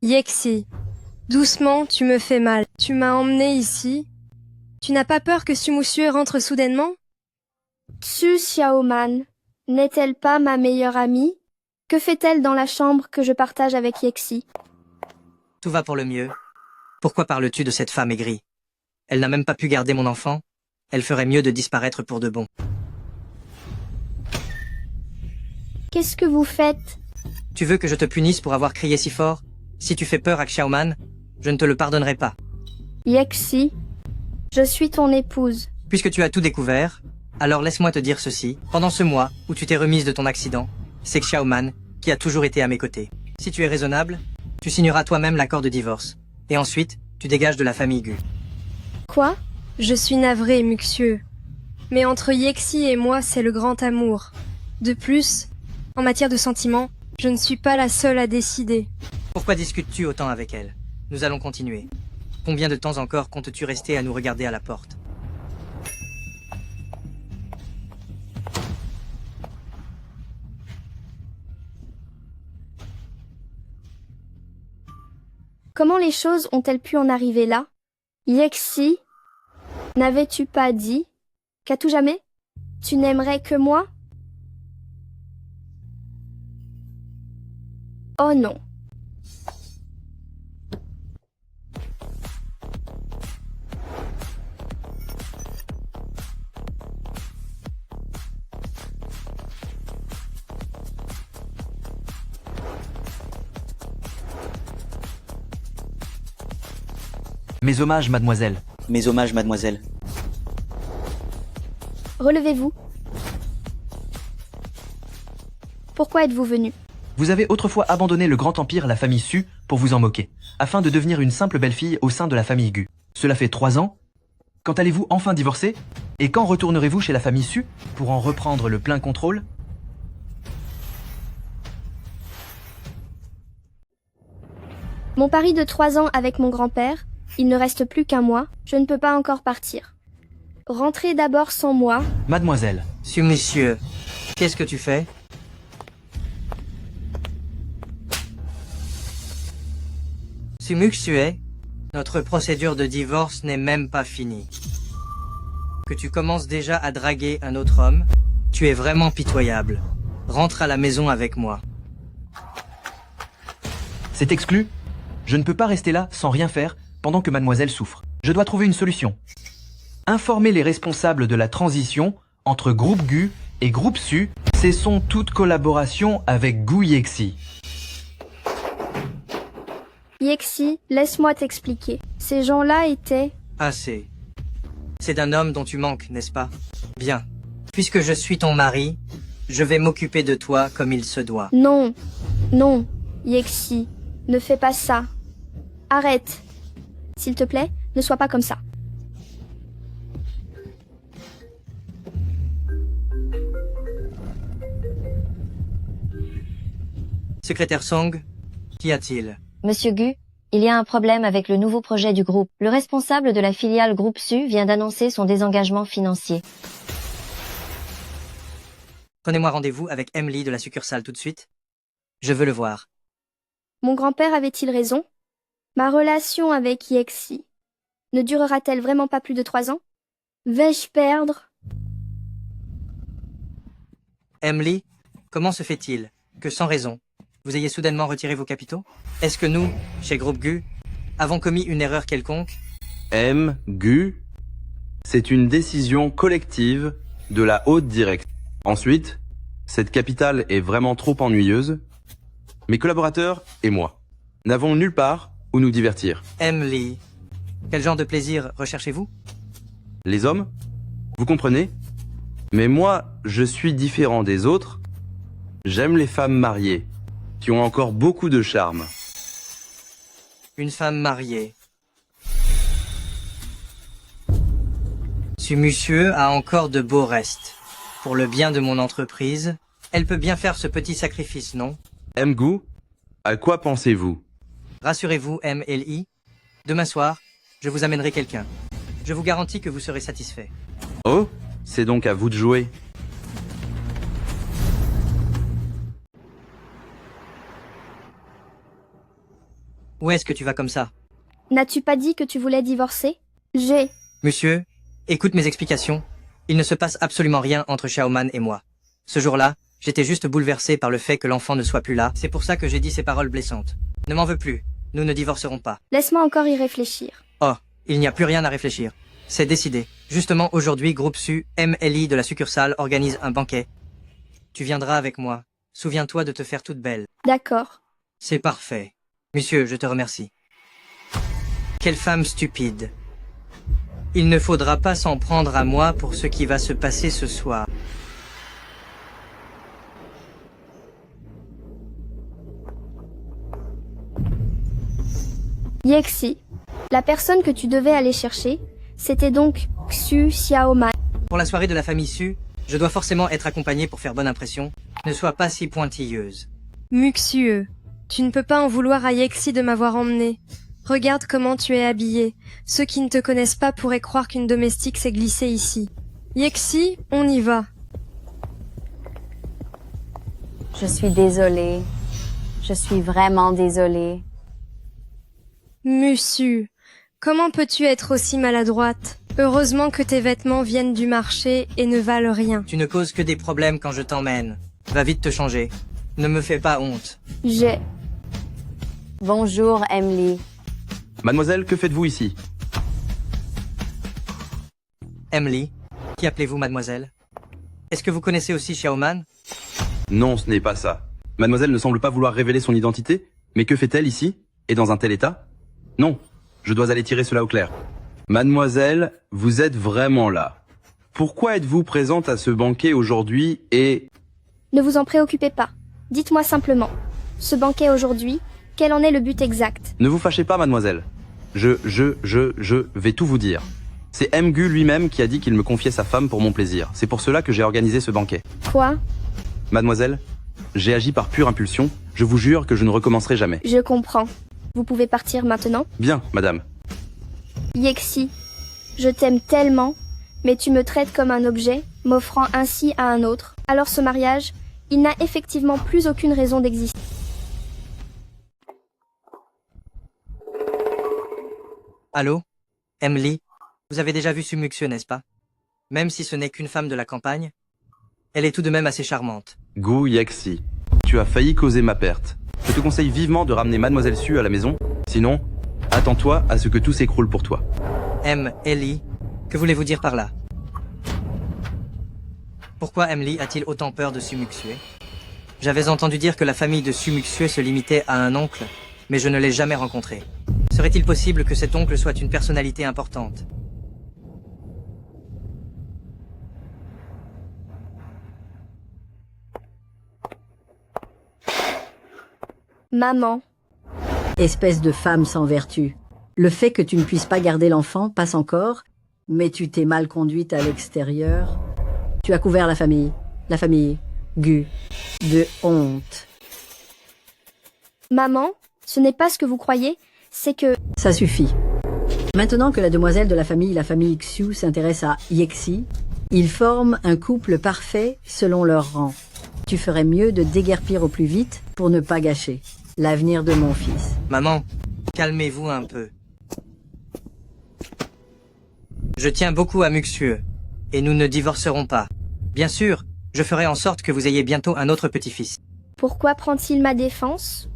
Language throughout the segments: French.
Yexi, doucement, tu me fais mal. Tu m'as emmené ici. Tu n'as pas peur que Sumuxue rentre soudainement? Tsu Xiaoman, n'est-elle pas ma meilleure amie? Que fait-elle dans la chambre que je partage avec Yexi? Tout va pour le mieux. Pourquoi parles-tu de cette femme aigrie? Elle n'a même pas pu garder mon enfant. Elle ferait mieux de disparaître pour de bon. Qu'est-ce que vous faites? Tu veux que je te punisse pour avoir crié si fort? Si tu fais peur à Xiaoman, je ne te le pardonnerai pas. Yexi, je suis ton épouse. Puisque tu as tout découvert, alors laisse-moi te dire ceci. Pendant ce mois où tu t'es remise de ton accident, c'est Xiaoman qui a toujours été à mes côtés. Si tu es raisonnable, tu signeras toi-même l'accord de divorce. Et ensuite, tu dégages de la famille Gu. Quoi? Je suis navrée, Muxieux. Mais entre Yexi et moi, c'est le grand amour. De plus, en matière de sentiments, je ne suis pas la seule à décider. Pourquoi discutes-tu autant avec elle? Nous allons continuer. Combien de temps encore comptes-tu rester à nous regarder à la porte? Comment les choses ont-elles pu en arriver là? Yexi, n'avais-tu pas dit qu'à tout jamais, tu n'aimerais que moi? Oh non. Mes hommages, mademoiselle. Mes hommages, mademoiselle. Relevez-vous. Pourquoi êtes-vous venu? Vous avez autrefois abandonné le grand empire, la famille Su, pour vous en moquer, afin de devenir une simple belle-fille au sein de la famille Gu. Cela fait 3 ans. Quand allez-vous enfin divorcer? Et quand retournerez-vous chez la famille Su pour en reprendre le plein contrôle? Mon pari de 3 ans avec mon grand-père, il ne reste plus qu'un mois, je ne peux pas encore partir. Rentrez d'abord sans moi. Mademoiselle, Monsieur, qu'est-ce que tu fais? Sumuxue, notre procédure de divorce n'est même pas finie. Que tu commences déjà à draguer un autre homme, tu es vraiment pitoyable. Rentre à la maison avec moi. c'est exclu. Je ne peux pas rester là sans rien faire pendant que mademoiselle souffre. Je dois trouver une solution. Informer les responsables de la transition entre groupe Gu et groupe Su. Cessons toute collaboration avec Gu Yexi. Yexi, laisse-moi t'expliquer. Ces gens-là étaient... Assez. C'est d'un homme dont tu manques, n'est-ce pas? Bien. Puisque je suis ton mari, je vais m'occuper de toi comme il se doit. Non, non, Yexi, ne fais pas ça. Arrête. S'il te plaît, ne sois pas comme ça. Secrétaire Song, qu'y a-t-il? Monsieur Gu, il y a un problème avec le nouveau projet du groupe. Le responsable de la filiale Groupe Su vient d'annoncer son désengagement financier. Prenez-moi rendez-vous avec Emily de la succursale tout de suite. Je veux le voir. Mon grand-père avait-il raison? Ma relation avec Yexi ne durera-t-elle vraiment pas plus de 3 ans? Vais-je perdre? Emily, comment se fait-il que sans raison, vous ayez soudainement retiré vos capitaux? Est-ce que nous, chez Groupe Gu, avons commis une erreur quelconque? Gu, c'est une décision collective de la haute direction. Ensuite, cette capitale est vraiment trop ennuyeuse. Mes collaborateurs et moi n'avons nulle part où nous divertir. Emily, quel genre de plaisir recherchez-vous? Les hommes, vous comprenez? Mais moi, je suis différent des autres. J'aime les femmes mariées, qui ont encore beaucoup de charme. Une femme mariée. Ce monsieur a encore de beaux restes. Pour le bien de mon entreprise, elle peut bien faire ce petit sacrifice, non? Gu, à quoi pensez-vous? Rassurez-vous, MLI. Demain soir, je vous amènerai quelqu'un. Je vous garantis que vous serez satisfait. Oh, c'est donc à vous de jouer. Où est-ce que tu vas comme ça? N'as-tu pas dit que tu voulais divorcer? Monsieur, écoute mes explications. Il ne se passe absolument rien entre Xiaoman et moi. Ce jour-là, j'étais juste bouleversé par le fait que l'enfant ne soit plus là. C'est pour ça que j'ai dit ces paroles blessantes. Ne m'en veux plus. Nous ne divorcerons pas. Laisse-moi encore y réfléchir. Oh, il n'y a plus rien à réfléchir. C'est décidé. Justement, aujourd'hui, Groupe Su, MLI de la succursale organise un banquet. Tu viendras avec moi. Souviens-toi de te faire toute belle. D'accord. C'est parfait. Monsieur, je te remercie. Quelle femme stupide. Il ne faudra pas s'en prendre à moi pour ce qui va se passer ce soir. Yexi, la personne que tu devais aller chercher, c'était donc Xu Xiaoman. Pour la soirée de la famille Su, je dois forcément être accompagné pour faire bonne impression. Ne sois pas si pointilleuse. Muxueux, tu ne peux pas en vouloir à Yexi de m'avoir emmené. Regarde comment tu es habillé. Ceux qui ne te connaissent pas pourraient croire qu'une domestique s'est glissée ici. Yexi, on y va. Je suis désolée. Je suis vraiment désolée. Mussu, comment peux-tu être aussi maladroite? Heureusement que tes vêtements viennent du marché et ne valent rien. Tu ne causes que des problèmes quand je t'emmène. Va vite te changer. Ne me fais pas honte. Bonjour, Emily. Mademoiselle, que faites-vous ici? Emily, qui appelez-vous mademoiselle? Est-ce que vous connaissez aussi Xiaoman? Non, ce n'est pas ça. Mademoiselle ne semble pas vouloir révéler son identité, mais que fait-elle ici? Et dans un tel état? Non, je dois aller tirer cela au clair. Mademoiselle, vous êtes vraiment là. Pourquoi êtes-vous présente à ce banquet aujourd'hui et... Ne vous en préoccupez pas. Dites-moi simplement. Ce banquet aujourd'hui, quel en est le but exact? Ne vous fâchez pas, mademoiselle. Je vais tout vous dire. C'est Mgu lui-même qui a dit qu'il me confiait sa femme pour mon plaisir. C'est pour cela que j'ai organisé ce banquet. Quoi? Mademoiselle, j'ai agi par pure impulsion. Je vous jure que je ne recommencerai jamais. Je comprends. Vous pouvez partir maintenant? Bien, madame. Yexi, je t'aime tellement, mais tu me traites comme un objet, m'offrant ainsi à un autre. Alors ce mariage, il n'a effectivement plus aucune raison d'exister. Allô? Emily? Vous avez déjà vu Sumuxue, n'est-ce pas? Même si ce n'est qu'une femme de la campagne, elle est tout de même assez charmante. Gu Yexi, tu as failli causer ma perte. Je te conseille vivement de ramener Mademoiselle Su à la maison. Sinon, attends-toi à ce que tout s'écroule pour toi. Ellie, que voulez-vous dire par là? Pourquoi Emily a-t-il autant peur de Sumuxue? J'avais entendu dire que la famille de Sumuxue se limitait à un oncle, mais je ne l'ai jamais rencontré. Serait-il possible que cet oncle soit une personnalité importante? Maman, Espèce de femme sans vertu. Le fait que tu ne puisses pas garder l'enfant passe encore, mais tu t'es mal conduite à l'extérieur. Tu as couvert la famille, Gu, de honte. maman, ce n'est pas ce que vous croyez, c'est que... Ça suffit. Maintenant que la demoiselle de la famille Xu s'intéresse à Yexi, ils forment un couple parfait selon leur rang. Tu ferais mieux de déguerpir au plus vite pour ne pas gâcher l'avenir de mon fils. Maman, calmez-vous un peu. Je tiens beaucoup à Muxue, et nous ne divorcerons pas. Bien sûr, je ferai en sorte que vous ayez bientôt un autre petit-fils. Pourquoi prend-il ma défense?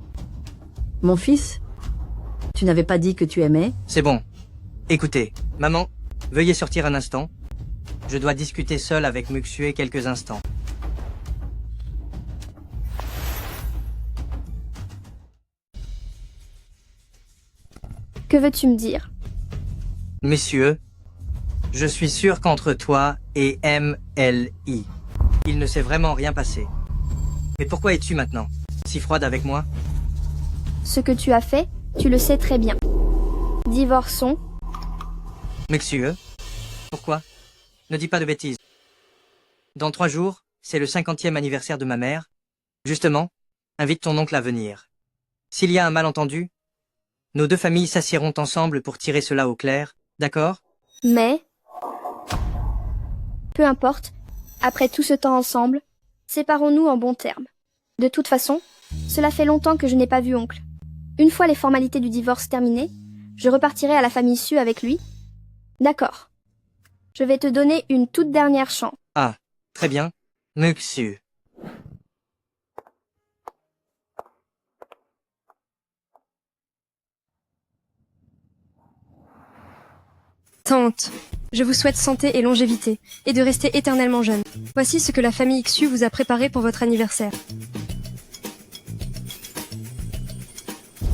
Mon fils, tu n'avais pas dit que tu aimais? C'est bon. Écoutez, maman, veuillez sortir un instant. Je dois discuter seul avec Muxue quelques instants. Que veux-tu me dire? Messieurs, je suis sûr qu'entre toi et MLI, il ne s'est vraiment rien passé. Mais pourquoi es-tu maintenant si froide avec moi? Ce que tu as fait, tu le sais très bien. Divorçons. Messieurs, pourquoi? Ne dis pas de bêtises. Dans 3 jours, c'est le 50e anniversaire de ma mère. Justement, invite ton oncle à venir. S'il y a un malentendu, nos deux familles s'assiéront ensemble pour tirer cela au clair, d'accord? Mais... peu importe, après tout ce temps ensemble, séparons-nous en bons termes. De toute façon, cela fait longtemps que je n'ai pas vu oncle. Une fois les formalités du divorce terminées, je repartirai à la famille Su avec lui. D'accord. Je vais te donner une toute dernière chance. Ah, très bien. Muxu. Tante, je vous souhaite santé et longévité, et de rester éternellement jeune. Voici ce que la famille Xu vous a préparé pour votre anniversaire.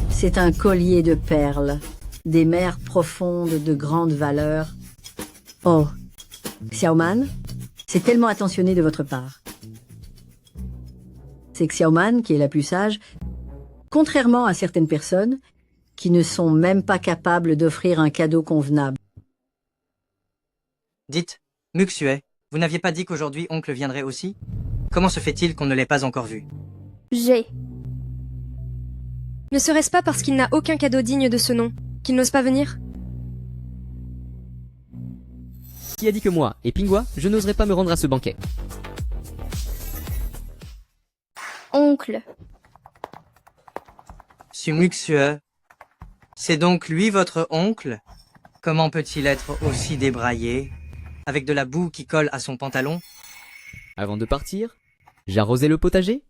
C'est un collier de perles, des mers profondes de grande valeur. Oh, Xiaoman, c'est tellement attentionné de votre part. C'est Xiaoman qui est la plus sage, contrairement à certaines personnes qui ne sont même pas capables d'offrir un cadeau convenable. Dites, Muxue, vous n'aviez pas dit qu'aujourd'hui oncle viendrait aussi? Comment se fait-il qu'on ne l'ait pas encore vu? J'ai. Ne serait-ce pas parce qu'il n'a aucun cadeau digne de ce nom, qu'il n'ose pas venir? Qui a dit que moi et Pingua, je n'oserais pas me rendre à ce banquet? Oncle. Muxue. C'est donc lui votre oncle? Comment peut-il être aussi débraillé, avec de la boue qui colle à son pantalon? Avant de partir, j'arrosais le potager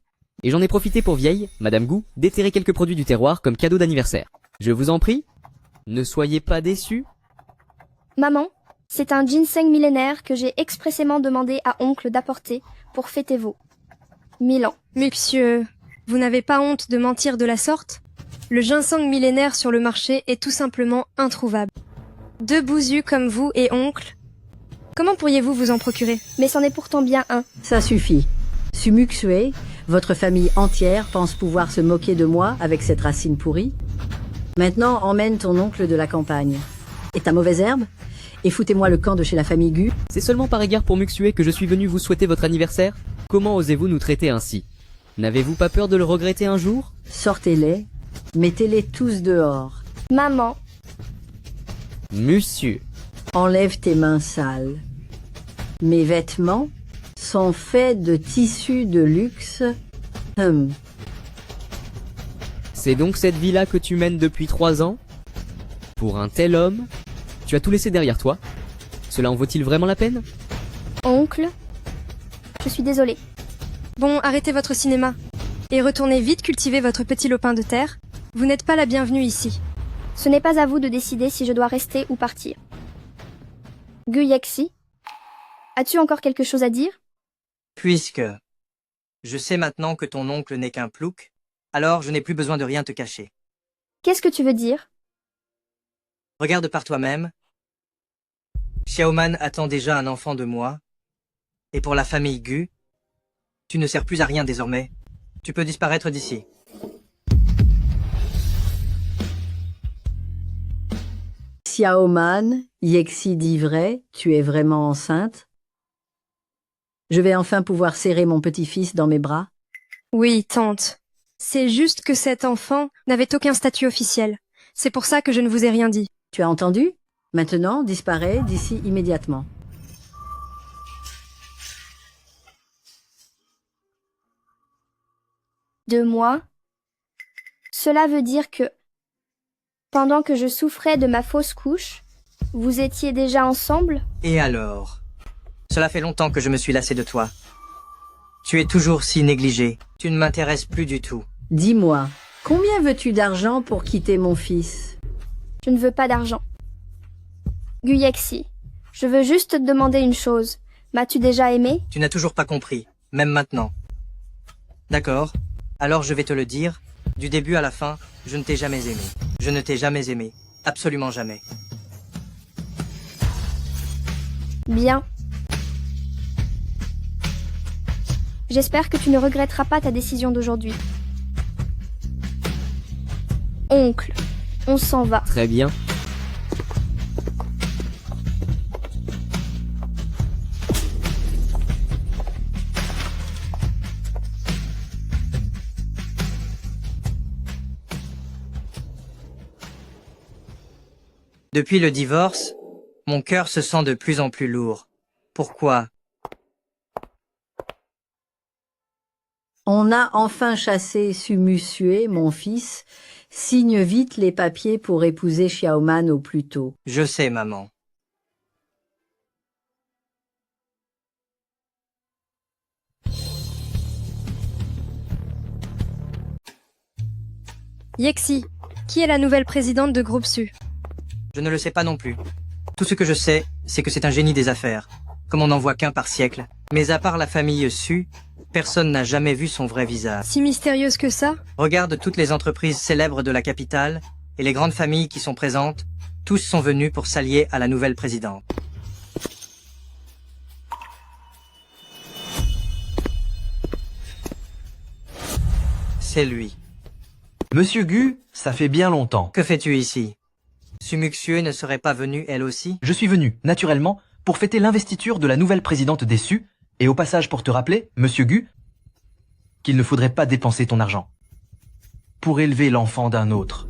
et j'en ai profité pour vieille, Madame Gou, déterrer quelques produits du terroir comme cadeau d'anniversaire. Je vous en prie, ne soyez pas déçus. Maman, c'est un ginseng millénaire que j'ai expressément demandé à oncle d'apporter pour fêter vos 1000 ans. Muxieux, vous n'avez pas honte de mentir de la sorte? Le ginseng millénaire sur le marché est tout simplement introuvable. Deux bousus comme vous et oncle, comment pourriez-vous vous en procurer? Mais c'en est pourtant bien un. Ça suffit. Sumuxue, votre famille entière pense pouvoir se moquer de moi avec cette racine pourrie. Maintenant, emmène ton oncle de la campagne. Et ta mauvaise herbe? Et foutez-moi le camp de chez la famille Gu. C'est seulement par égard pour Muxue que je suis venu vous souhaiter votre anniversaire. Comment osez-vous nous traiter ainsi? N'avez-vous pas peur de le regretter un jour? Sortez-les, mettez-les tous dehors. Maman, Monsieur. Enlève tes mains sales. Mes vêtements sont faits de tissus de luxe. C'est donc cette vie-là que tu mènes depuis 3 ans? Pour un tel homme, tu as tout laissé derrière toi? Cela en vaut-il vraiment la peine? oncle, je suis désolée. Bon, arrêtez votre cinéma. Et retournez vite cultiver votre petit lopin de terre. Vous n'êtes pas la bienvenue ici. Ce n'est pas à vous de décider si je dois rester ou partir. Guyexi, as-tu encore quelque chose à dire? Puisque je sais maintenant que ton oncle n'est qu'un plouc, alors je n'ai plus besoin de rien te cacher. Qu'est-ce que tu veux dire? Regarde par toi-même. Xiaoman attend déjà un enfant de moi. Et pour la famille Gu, tu ne sers plus à rien désormais. Tu peux disparaître d'ici. Xiaoman, Yexi dit vrai, tu es vraiment enceinte? Je vais enfin pouvoir serrer mon petit-fils dans mes bras? Oui, tante. C'est juste que cet enfant n'avait aucun statut officiel. C'est pour ça que je ne vous ai rien dit. Tu as entendu? Maintenant, disparais d'ici immédiatement. De moi? Cela veut dire que, pendant que je souffrais de ma fausse couche, vous étiez déjà ensemble? Et alors? Cela fait longtemps que je me suis lassé de toi. Tu es toujours si négligé. Tu ne m'intéresses plus du tout. Dis-moi, combien veux-tu d'argent pour quitter mon fils? Je ne veux pas d'argent. Guyexi, je veux juste te demander une chose. M'as-tu déjà aimé? Tu n'as toujours pas compris, même maintenant. D'accord, alors je vais te le dire. Du début à la fin, je ne t'ai jamais aimé. Je ne t'ai jamais aimé. Absolument jamais. Bien. J'espère que tu ne regretteras pas ta décision d'aujourd'hui. Oncle, on s'en va. Très bien. Depuis le divorce, mon cœur se sent de plus en plus lourd. Pourquoi? On a enfin chassé Sumusue, mon fils. Signe vite les papiers pour épouser Xiaoman au plus tôt. Je sais, maman. Yexi, qui est la nouvelle présidente de Groupe Su? Je ne le sais pas non plus. Tout ce que je sais, c'est que c'est un génie des affaires, comme on n'en voit qu'un par siècle. Mais à part la famille Su, personne n'a jamais vu son vrai visage. Si mystérieuse que ça? Regarde toutes les entreprises célèbres de la capitale et les grandes familles qui sont présentes. Tous sont venus pour s'allier à la nouvelle présidente. C'est lui. Monsieur Gu, ça fait bien longtemps. Que fais-tu ici? Sumuxieux ne serait pas venue elle aussi? Je suis venu, naturellement, pour fêter l'investiture de la nouvelle présidente des Su, et au passage pour te rappeler, Monsieur Gu, qu'il ne faudrait pas dépenser ton argent pour élever l'enfant d'un autre.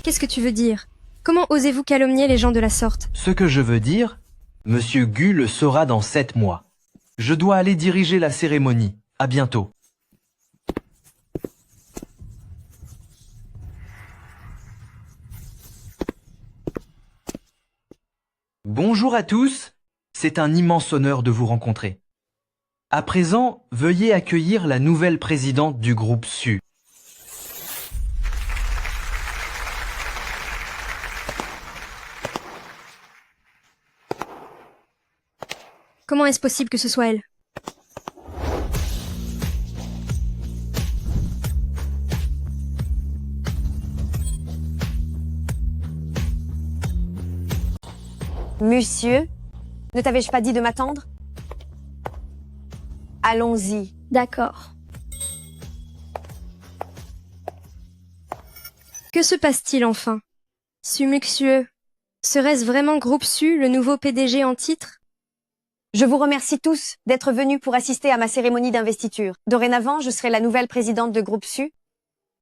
Qu'est-ce que tu veux dire? Comment osez-vous calomnier les gens de la sorte? Ce que je veux dire, Monsieur Gu le saura dans 7 mois. Je dois aller diriger la cérémonie. À bientôt. Bonjour à tous, c'est un immense honneur de vous rencontrer. À présent, veuillez accueillir la nouvelle présidente du groupe Su. Comment est-ce possible que ce soit elle? Monsieur, ne t'avais-je pas dit de m'attendre? Allons-y. D'accord. Que se passe-t-il enfin? Sumuxieux, serait-ce vraiment Groupe Su, le nouveau PDG en titre? Je vous remercie tous d'être venus pour assister à ma cérémonie d'investiture. Dorénavant, je serai la nouvelle présidente de Groupe Su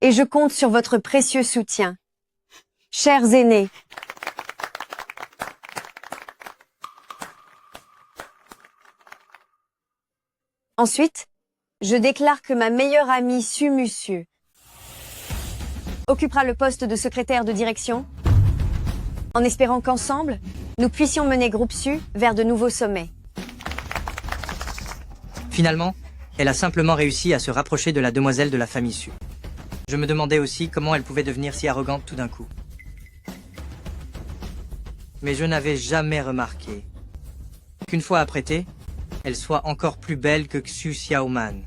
et je compte sur votre précieux soutien. Chers aînés, ensuite, je déclare que ma meilleure amie Sumuxieux occupera le poste de secrétaire de direction, en espérant qu'ensemble, nous puissions mener Groupe Su vers de nouveaux sommets. Finalement, elle a simplement réussi à se rapprocher de la demoiselle de la famille Su. Je me demandais aussi comment elle pouvait devenir si arrogante tout d'un coup. Mais je n'avais jamais remarqué qu'une fois apprêtée, elle soit encore plus belle que Xu Xiaoman.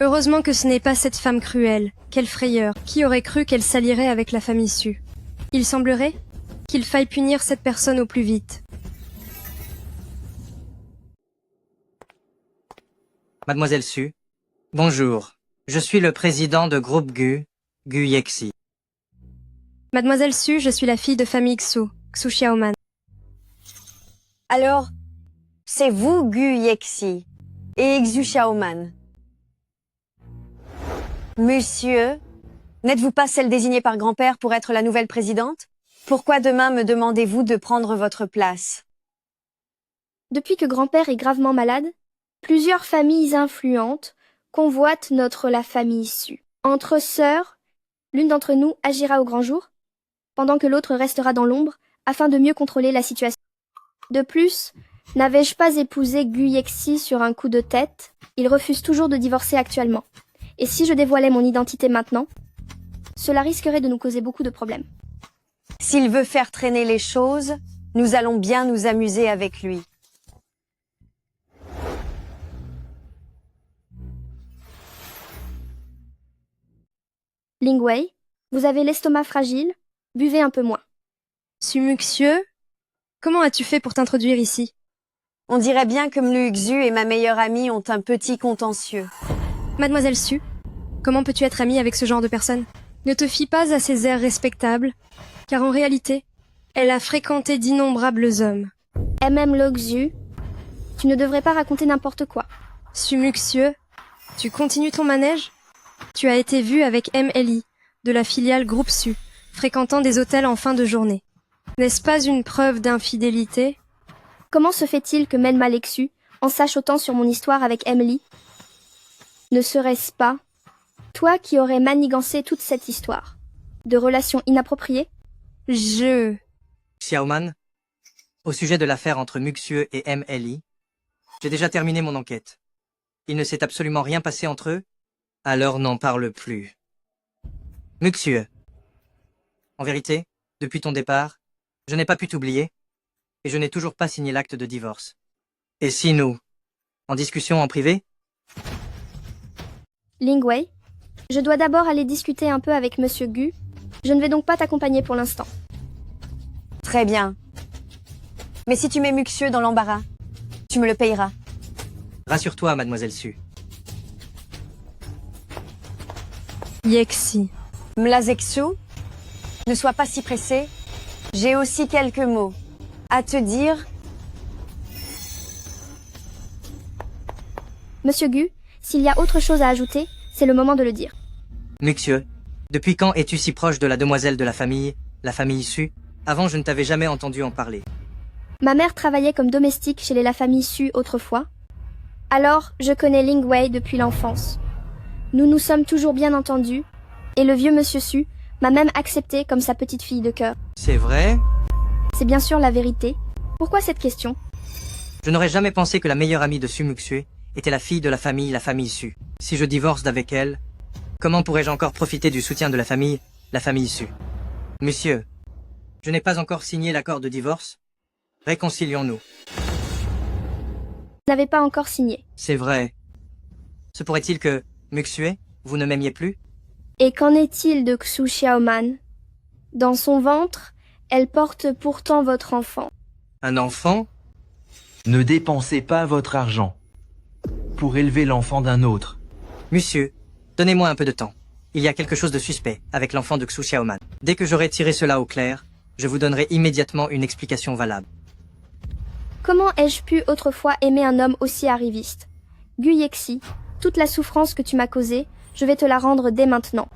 Heureusement que ce n'est pas cette femme cruelle. Quelle frayeur. Qui aurait cru qu'elle s'allierait avec la famille Su? Il semblerait qu'il faille punir cette personne au plus vite. Mademoiselle Su, bonjour. Je suis le président de groupe Gu, Gu Yexi. Mademoiselle Su, je suis la fille de famille Xu, Xu Xiaoman. Alors, c'est vous Gu Yexi et Xu Xiaoman. Monsieur, n'êtes-vous pas celle désignée par grand-père pour être la nouvelle présidente? Pourquoi demain me demandez-vous de prendre votre place? Depuis que grand-père est gravement malade, plusieurs familles influentes convoitent la famille Su. Entre sœurs, l'une d'entre nous agira au grand jour, pendant que l'autre restera dans l'ombre afin de mieux contrôler la situation. De plus, n'avais-je pas épousé Gu Yexi sur un coup de tête? Il refuse toujours de divorcer actuellement. Et si je dévoilais mon identité maintenant, cela risquerait de nous causer beaucoup de problèmes. S'il veut faire traîner les choses, nous allons bien nous amuser avec lui. Lingwei, vous avez l'estomac fragile, buvez un peu moins. Sumuxieux, comment as-tu fait pour t'introduire ici? On dirait bien que Mlu Xu et ma meilleure amie ont un petit contentieux. Mademoiselle Su, comment peux-tu être amie avec ce genre de personne? Ne te fie pas à ses airs respectables, car en réalité, elle a fréquenté d'innombrables hommes. MM Xu, tu ne devrais pas raconter n'importe quoi. Sumuxieux, tu continues ton manège? Tu as été vu avec MLI, de la filiale Groupe Su, fréquentant des hôtels en fin de journée. N'est-ce pas une preuve d'infidélité? Comment se fait-il que Menma Lexu en sache autant sur mon histoire avec Emily? Ne serait-ce pas toi qui aurais manigancé toute cette histoire. De relations inappropriées? Xiaoman, au sujet de l'affaire entre Muxieu et MLI, j'ai déjà terminé mon enquête. Il ne s'est absolument rien passé entre eux, alors n'en parle plus. Muxieu, en vérité, depuis ton départ, je n'ai pas pu t'oublier, et je n'ai toujours pas signé l'acte de divorce. Et si nous, en discussion en privé? Lingwei, je dois d'abord aller discuter un peu avec Monsieur Gu. Je ne vais donc pas t'accompagner pour l'instant. Très bien. Mais si tu mets Muxieu dans l'embarras, tu me le payeras. Rassure-toi, mademoiselle Su. Yexi. Mlazexu, ne sois pas si pressé. J'ai aussi quelques mots à te dire. Monsieur Gu, s'il y a autre chose à ajouter, c'est le moment de le dire. Muxieu, depuis quand es-tu si proche de la demoiselle de la famille Su? Avant, je ne t'avais jamais entendu en parler. Ma mère travaillait comme domestique chez la famille Su autrefois. Alors, je connais Lingwei depuis l'enfance. Nous nous sommes toujours bien entendus, et le vieux monsieur Su m'a même accepté comme sa petite fille de cœur. C'est vrai? C'est bien sûr la vérité. Pourquoi cette question? Je n'aurais jamais pensé que la meilleure amie de Su Muxieu était la fille de la famille Su. Si je divorce d'avec elle, comment pourrais-je encore profiter du soutien de la famille Su? Monsieur, je n'ai pas encore signé l'accord de divorce. Réconcilions-nous. Vous n'avez pas encore signé. C'est vrai. Se pourrait-il que, Muxieu, vous ne m'aimiez plus? Et qu'en est-il de Xu Xiaoman? Dans son ventre, elle porte pourtant votre enfant. Un enfant? Ne dépensez pas votre argent pour élever l'enfant d'un autre. Monsieur, donnez-moi un peu de temps. Il y a quelque chose de suspect avec l'enfant de Xu Xiaoman. Dès que j'aurai tiré cela au clair, je vous donnerai immédiatement une explication valable. Comment ai-je pu autrefois aimer un homme aussi arriviste? Gu Yexi, toute la souffrance que tu m'as causée, je vais te la rendre dès maintenant.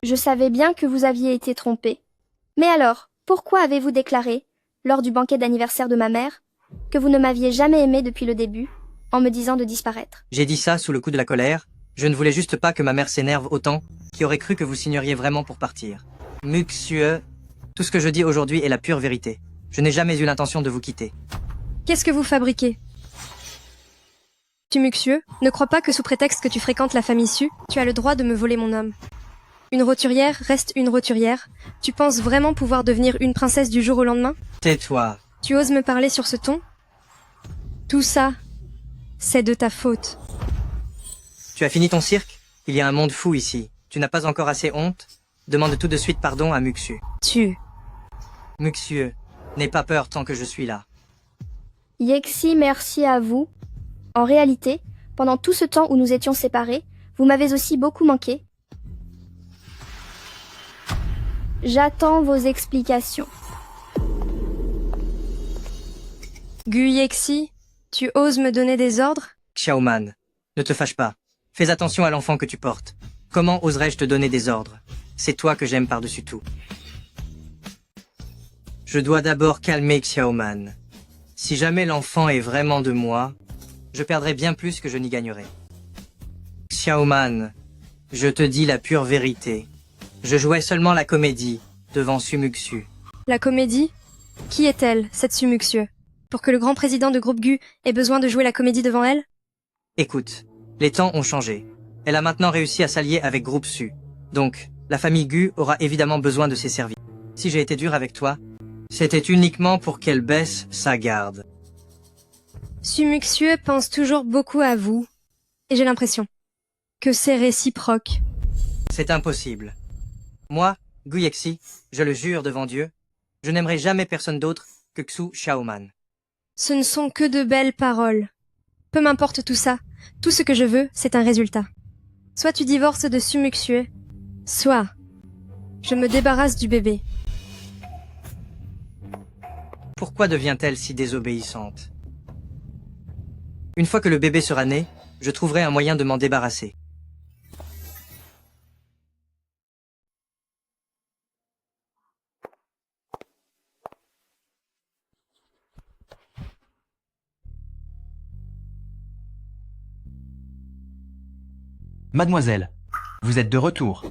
Je savais bien que vous aviez été trompé. Mais alors, pourquoi avez-vous déclaré, lors du banquet d'anniversaire de ma mère, que vous ne m'aviez jamais aimé depuis le début, en me disant de disparaître? J'ai dit ça sous le coup de la colère. Je ne voulais juste pas que ma mère s'énerve autant, qui aurait cru que vous signeriez vraiment pour partir. Muxieu, tout ce que je dis aujourd'hui est la pure vérité. Je n'ai jamais eu l'intention de vous quitter. Qu'est-ce que vous fabriquez? Tu Muxieu, ne crois pas que sous prétexte que tu fréquentes la famille Su, tu as le droit de me voler mon homme. Une roturière reste une roturière. Tu penses vraiment pouvoir devenir une princesse du jour au lendemain? Tais-toi. Tu oses me parler sur ce ton? Tout ça, c'est de ta faute. Tu as fini ton cirque? Il y a un monde fou ici. Tu n'as pas encore assez honte? Demande tout de suite pardon à Muxieu. Muxieu, n'aie pas peur tant que je suis là. Yexi, merci à vous. En réalité, pendant tout ce temps où nous étions séparés, vous m'avez aussi beaucoup manqué. J'attends vos explications. Gu Yexi, tu oses me donner des ordres? Xiaoman, ne te fâche pas. Fais attention à l'enfant que tu portes. Comment oserais-je te donner des ordres? C'est toi que j'aime par-dessus tout. Je dois d'abord calmer Xiaoman. Si jamais l'enfant est vraiment de moi, je perdrai bien plus que je n'y gagnerai. Xiaoman, je te dis la pure vérité. Je jouais seulement la comédie devant Su Muxieu. La comédie? Qui est-elle, cette Su Muxieu? Pour que le grand président de groupe Gu ait besoin de jouer la comédie devant elle? Écoute, les temps ont changé. Elle a maintenant réussi à s'allier avec groupe Su. Donc, la famille Gu aura évidemment besoin de ses services. Si j'ai été dur avec toi, c'était uniquement pour qu'elle baisse sa garde. Su Muxieu pense toujours beaucoup à vous. Et j'ai l'impression que c'est réciproque. C'est impossible. Moi, Gu Yexi, je le jure devant Dieu, je n'aimerai jamais personne d'autre que Xu Xiaoman. Ce ne sont que de belles paroles. Peu m'importe tout ça. Tout ce que je veux, c'est un résultat. Soit tu divorces de Su Muxieu, soit je me débarrasse du bébé. Pourquoi devient-elle si désobéissante? Une fois que le bébé sera né, je trouverai un moyen de m'en débarrasser. Mademoiselle, Vous êtes de retour.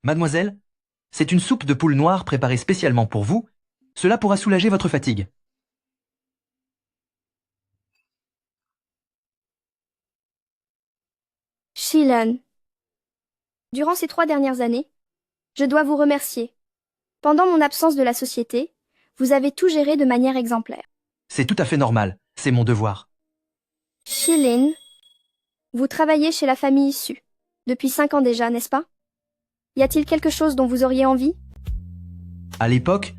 Mademoiselle, c'est une soupe de poule noire préparée spécialement pour vous. Cela pourra soulager votre fatigue. Shilan, durant ces 3 dernières années, je dois vous remercier. Pendant mon absence de la société, vous avez tout géré de manière exemplaire. C'est tout à fait normal, c'est mon devoir. Shilin, vous travaillez chez la famille Su. Depuis 5 ans déjà, n'est-ce pas? Y a-t-il quelque chose dont vous auriez envie? À l'époque,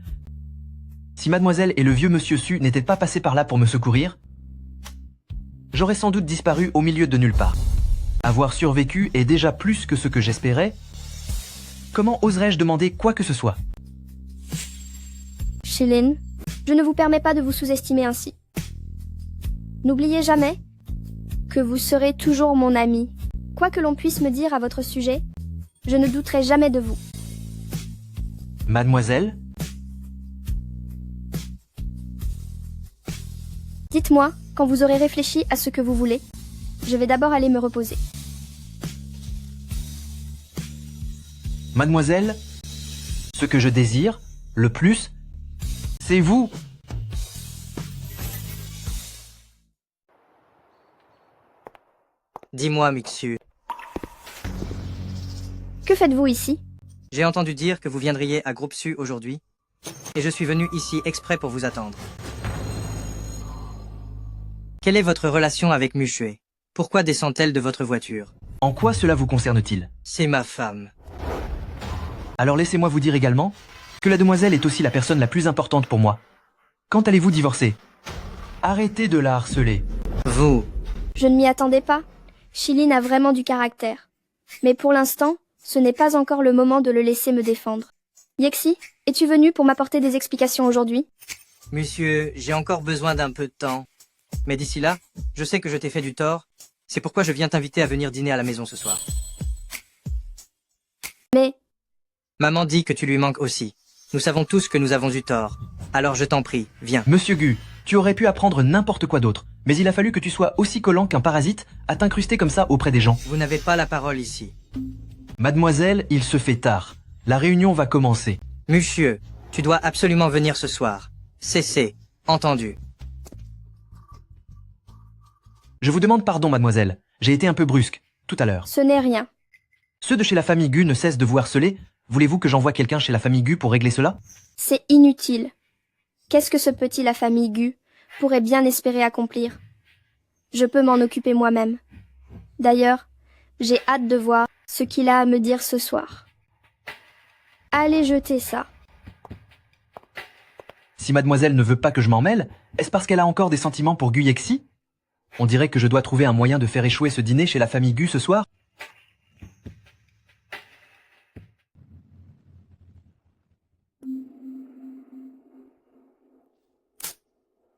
si mademoiselle et le vieux monsieur Su n'étaient pas passés par là pour me secourir, j'aurais sans doute disparu au milieu de nulle part. Avoir survécu est déjà plus que ce que j'espérais. Comment oserais-je demander quoi que ce soit? Shilin, je ne vous permets pas de vous sous-estimer ainsi. N'oubliez jamais que vous serez toujours mon ami. Quoi que l'on puisse me dire à votre sujet, je ne douterai jamais de vous. Mademoiselle? Dites-moi quand vous aurez réfléchi à ce que vous voulez. Je vais d'abord aller me reposer. Mademoiselle, ce que je désire, le plus, c'est vous. Dis-moi, Muxu, Que faites-vous ici? j'ai entendu dire que vous viendriez à Groupe Su aujourd'hui, et je suis venu ici exprès pour vous attendre. Quelle est votre relation avec Muxue? Pourquoi descend-elle de votre voiture? En quoi cela vous concerne-t-il? C'est ma femme. Alors laissez-moi vous dire également que la demoiselle est aussi la personne la plus importante pour moi. Quand allez-vous divorcer? Arrêtez de la harceler. Vous, Je ne m'y attendais pas. Shilin a vraiment du caractère. Mais pour l'instant, ce n'est pas encore le moment de le laisser me défendre. Yexi, es-tu venu pour m'apporter des explications aujourd'hui? monsieur, j'ai encore besoin d'un peu de temps. Mais d'ici là, je sais que je t'ai fait du tort. C'est pourquoi je viens t'inviter à venir dîner à la maison ce soir. Mais, Maman dit que tu lui manques aussi. Nous savons tous que nous avons eu tort. Alors je t'en prie, viens. Monsieur Gu, tu aurais pu apprendre n'importe quoi d'autre, mais il a fallu que tu sois aussi collant qu'un parasite à t'incruster comme ça auprès des gens. Vous n'avez pas la parole ici. Mademoiselle, il se fait tard. La réunion va commencer. Monsieur, tu dois absolument venir ce soir. Cessez. Entendu. Je vous demande pardon, mademoiselle. J'ai été un peu brusque, tout à l'heure. ce n'est rien. Ceux de chez la famille Gu ne cessent de vous harceler. Voulez-vous que j'envoie quelqu'un chez la famille Gu pour régler cela? C'est inutile. Qu'est-ce que ce petit la famille Gu pourrait bien espérer accomplir? Je peux m'en occuper moi-même. D'ailleurs, j'ai hâte de voir ce qu'il a à me dire ce soir. Allez jeter ça. Si mademoiselle ne veut pas que je m'en mêle, est-ce parce qu'elle a encore des sentiments pour Gu Yexi? On dirait que je dois trouver un moyen de faire échouer ce dîner chez la famille Gu ce soir.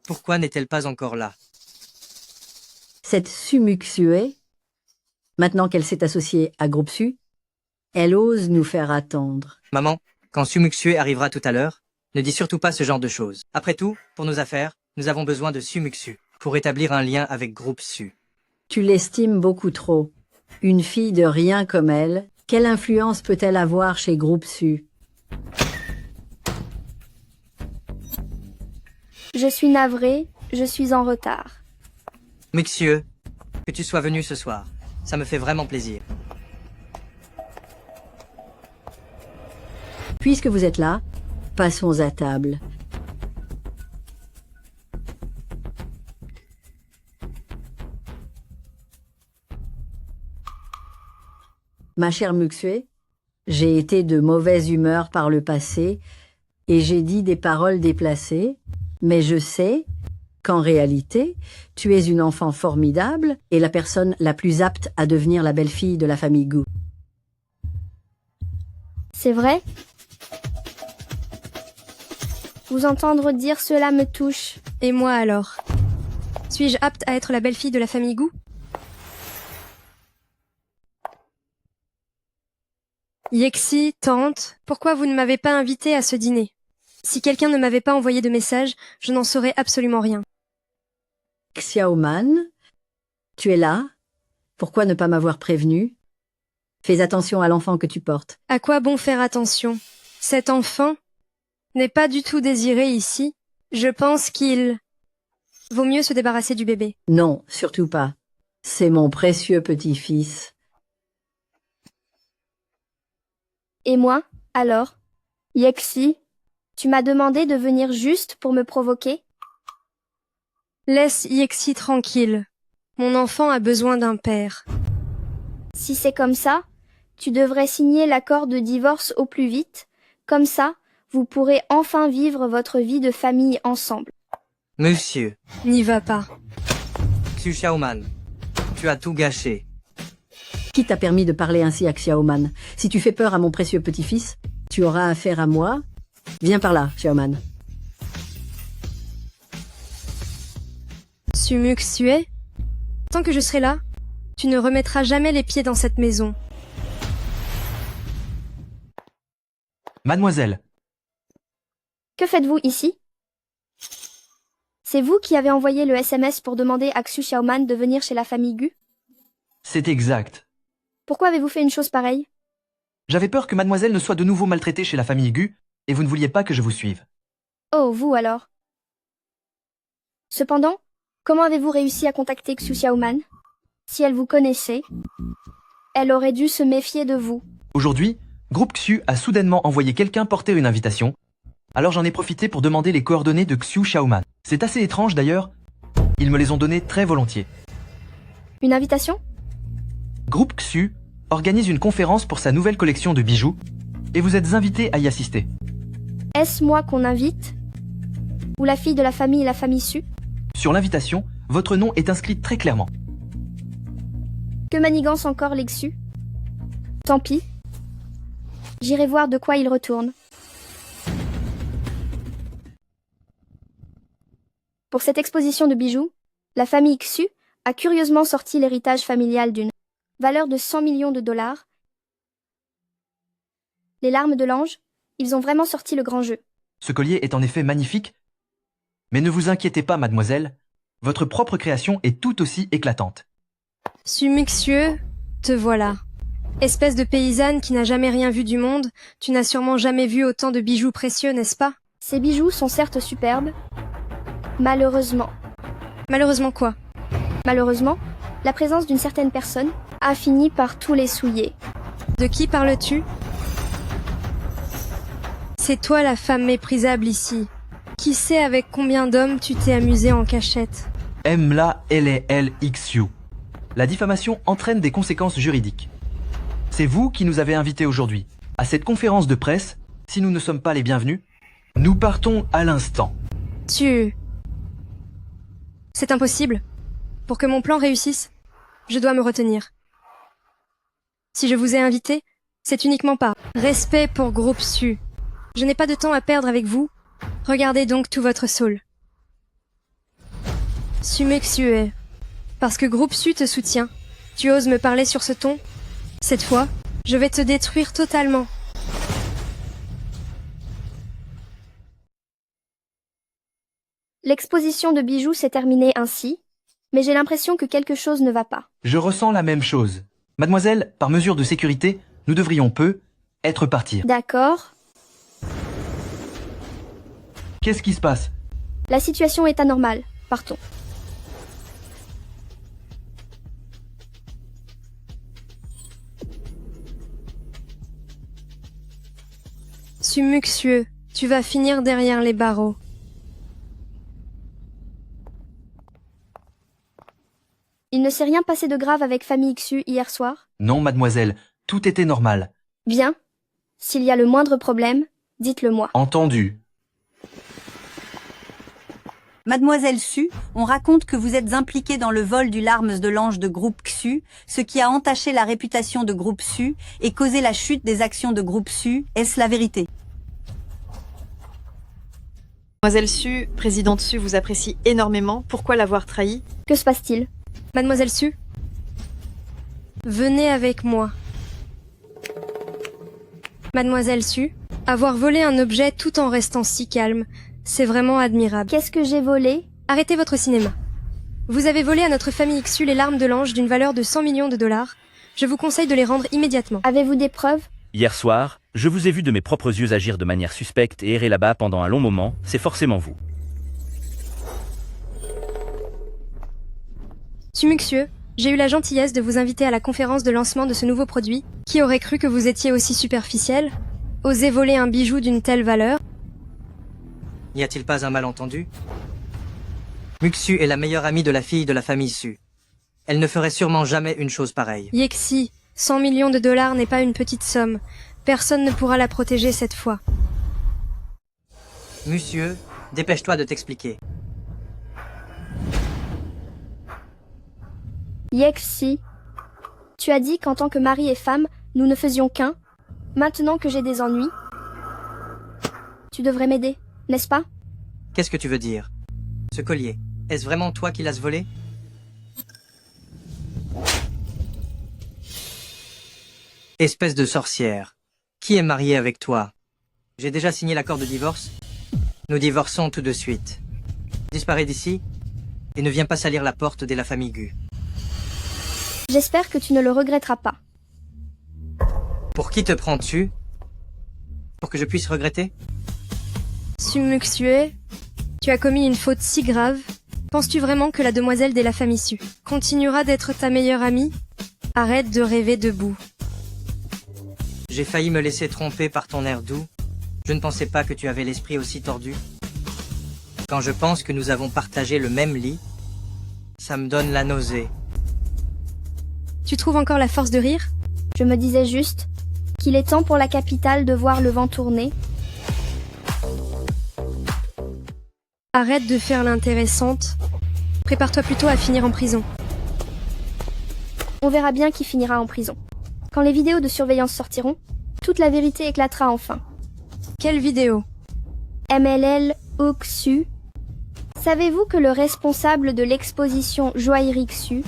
Pourquoi n'est-elle pas encore là? Cette Su Muxue, maintenant qu'elle s'est associée à Groupe Su, elle ose nous faire attendre. Maman, quand Sumuxue arrivera tout à l'heure, ne dis surtout pas ce genre de choses. Après tout, pour nos affaires, nous avons besoin de Sumuxue pour établir un lien avec Groupe Su. Tu l'estimes beaucoup trop. Une fille de rien comme elle, quelle influence peut-elle avoir chez Groupe Su? Je suis navrée, je suis en retard. Muxue, que tu sois venu ce soir, ça me fait vraiment plaisir. Puisque vous êtes là, passons à table. Ma chère Muxue, j'ai été de mauvaise humeur par le passé et j'ai dit des paroles déplacées, mais je sais qu'en réalité, tu es une enfant formidable et la personne la plus apte à devenir la belle-fille de la famille Gu. C'est vrai? Vous entendre dire cela me touche. Et moi alors? Suis-je apte à être la belle-fille de la famille Gu? Yexi, tante, pourquoi vous ne m'avez pas invitée à ce dîner? Si quelqu'un ne m'avait pas envoyé de message, je n'en saurais absolument rien. Xiaoman, tu es là? Pourquoi ne pas m'avoir prévenu? Fais attention à l'enfant que tu portes. À quoi bon faire attention? Cet enfant n'est pas du tout désiré ici. Je pense qu'il vaut mieux se débarrasser du bébé. Non, surtout pas. C'est mon précieux petit-fils. Et moi, alors? Yexi, tu m'as demandé de venir juste pour me provoquer? Laisse Yexi tranquille. Mon enfant a besoin d'un père. Si c'est comme ça, tu devrais signer l'accord de divorce au plus vite. Comme ça, vous pourrez enfin vivre votre vie de famille ensemble. Monsieur, N'y va pas. Xu Xiaoman, tu as tout gâché. Qui t'a permis de parler ainsi à Xiaoman? Si tu fais peur à mon précieux petit-fils, tu auras affaire à moi. Viens par là, Xiaoman. Sumu Xue, tant que je serai là, tu ne remettras jamais les pieds dans cette maison. Mademoiselle, Que faites-vous ici? C'est vous qui avez envoyé le SMS pour demander à Xu Xiaoman de venir chez la famille Gu? c'est exact. Pourquoi avez-vous fait une chose pareille? J'avais peur que mademoiselle ne soit de nouveau maltraitée chez la famille Gu, et vous ne vouliez pas que je vous suive. Oh, vous alors. Cependant, comment avez-vous réussi à contacter Xu Xiaoman? Si elle vous connaissait, elle aurait dû se méfier de vous. Aujourd'hui, Groupe Xu a soudainement envoyé quelqu'un porter une invitation, alors j'en ai profité pour demander les coordonnées de Xu Xiaoman. C'est assez étrange d'ailleurs, ils me les ont données très volontiers. Une invitation? Groupe Xu organise une conférence pour sa nouvelle collection de bijoux, et vous êtes invité à y assister. Est-ce moi qu'on invite? Ou la fille de la famille Su? Sur l'invitation, votre nom est inscrit très clairement. Que manigance encore les Xu? Tant pis. J'irai voir de quoi il retourne. Pour cette exposition de bijoux, la famille Xu a curieusement sorti l'héritage familial d'une valeur de 100 millions de dollars. Les larmes de l'ange, ils ont vraiment sorti le grand jeu. Ce collier est en effet magnifique, mais ne vous inquiétez pas, mademoiselle, votre propre création est tout aussi éclatante. Sumu Xue, te voilà. Espèce de paysanne qui n'a jamais rien vu du monde, tu n'as sûrement jamais vu autant de bijoux précieux, n'est-ce pas? Ces bijoux sont certes superbes. Malheureusement. Malheureusement quoi? Malheureusement, la présence d'une certaine personne a fini par tous les souiller. De qui parles-tu? C'est toi la femme méprisable ici. Qui sait avec combien d'hommes tu t'es amusé en cachette? Emla LLXU. La diffamation entraîne des conséquences juridiques. C'est vous qui nous avez invités aujourd'hui à cette conférence de presse. Si nous ne sommes pas les bienvenus, nous partons à l'instant. C'est impossible. Pour que mon plan réussisse, je dois me retenir. Si je vous ai invité, c'est uniquement par respect pour Groupe Su. Je n'ai pas de temps à perdre avec vous. Regardez donc tout votre soul. Sumu Xue, parce que Groupe Su te soutient, tu oses me parler sur ce ton? Cette fois, je vais te détruire totalement. L'exposition de bijoux s'est terminée ainsi, mais j'ai l'impression que quelque chose ne va pas. Je ressens la même chose. Mademoiselle, par mesure de sécurité, nous devrions être partir. D'accord. Qu'est-ce qui se passe? La situation est anormale. Partons. Sumu Xue, tu vas finir derrière les barreaux. Il ne s'est rien passé de grave avec famille Xu hier soir? Non, mademoiselle, tout était normal. Bien. S'il y a le moindre problème, dites-le moi. Entendu. Mademoiselle Su, on raconte que vous êtes impliquée dans le vol du larmes de l'ange de Groupe Xu, ce qui a entaché la réputation de Groupe Su et causé la chute des actions de Groupe Su. Est-ce la vérité? Mademoiselle Su, présidente Su vous apprécie énormément. Pourquoi l'avoir trahi? Que se passe-t-il? Mademoiselle Su, venez avec moi. Mademoiselle Su, avoir volé un objet tout en restant si calme, c'est vraiment admirable. Qu'est-ce que j'ai volé? Arrêtez votre cinéma. Vous avez volé à notre famille Xu les larmes de l'ange d'une valeur de 100 millions de dollars. Je vous conseille de les rendre immédiatement. Avez-vous des preuves? Hier soir, je vous ai vu de mes propres yeux agir de manière suspecte et errer là-bas pendant un long moment, c'est forcément vous. Sumuxieux, j'ai eu la gentillesse de vous inviter à la conférence de lancement de ce nouveau produit. Qui aurait cru que vous étiez aussi superficiel? Osez voler un bijou d'une telle valeur? N'y a-t-il pas un malentendu? Muxu est la meilleure amie de la fille de la famille Su. Elle ne ferait sûrement jamais une chose pareille. Yexi, 100 millions de dollars n'est pas une petite somme. Personne ne pourra la protéger cette fois. Monsieur, dépêche-toi de t'expliquer. Yexi, tu as dit qu'en tant que mari et femme, nous ne faisions qu'un. Maintenant que j'ai des ennuis, tu devrais m'aider, n'est-ce pas? Qu'est-ce que tu veux dire? Ce collier, est-ce vraiment toi qui l'as volé? Espèce de sorcière. Qui est marié avec toi? J'ai déjà signé l'accord de divorce. Nous divorçons tout de suite. Disparais d'ici et ne viens pas salir la porte de la famille Gu. J'espère que tu ne le regretteras pas. Pour qui te prends-tu? Pour que je puisse regretter? Sumuxieux, tu as commis une faute si grave. Penses-tu vraiment que la demoiselle de la famille Su continuera d'être ta meilleure amie? Arrête de rêver debout. J'ai failli me laisser tromper par ton air doux. Je ne pensais pas que tu avais l'esprit aussi tordu. Quand je pense que nous avons partagé le même lit, ça me donne la nausée. Tu trouves encore la force de rire? Je me disais juste qu'il est temps pour la capitale de voir le vent tourner. Arrête de faire l'intéressante. Prépare-toi plutôt à finir en prison. On verra bien qui finira en prison. Quand les vidéos de surveillance sortiront, toute la vérité éclatera enfin. Quelle vidéo? MLL Oxu. Savez-vous que le responsable de l'exposition Joaillerie Xu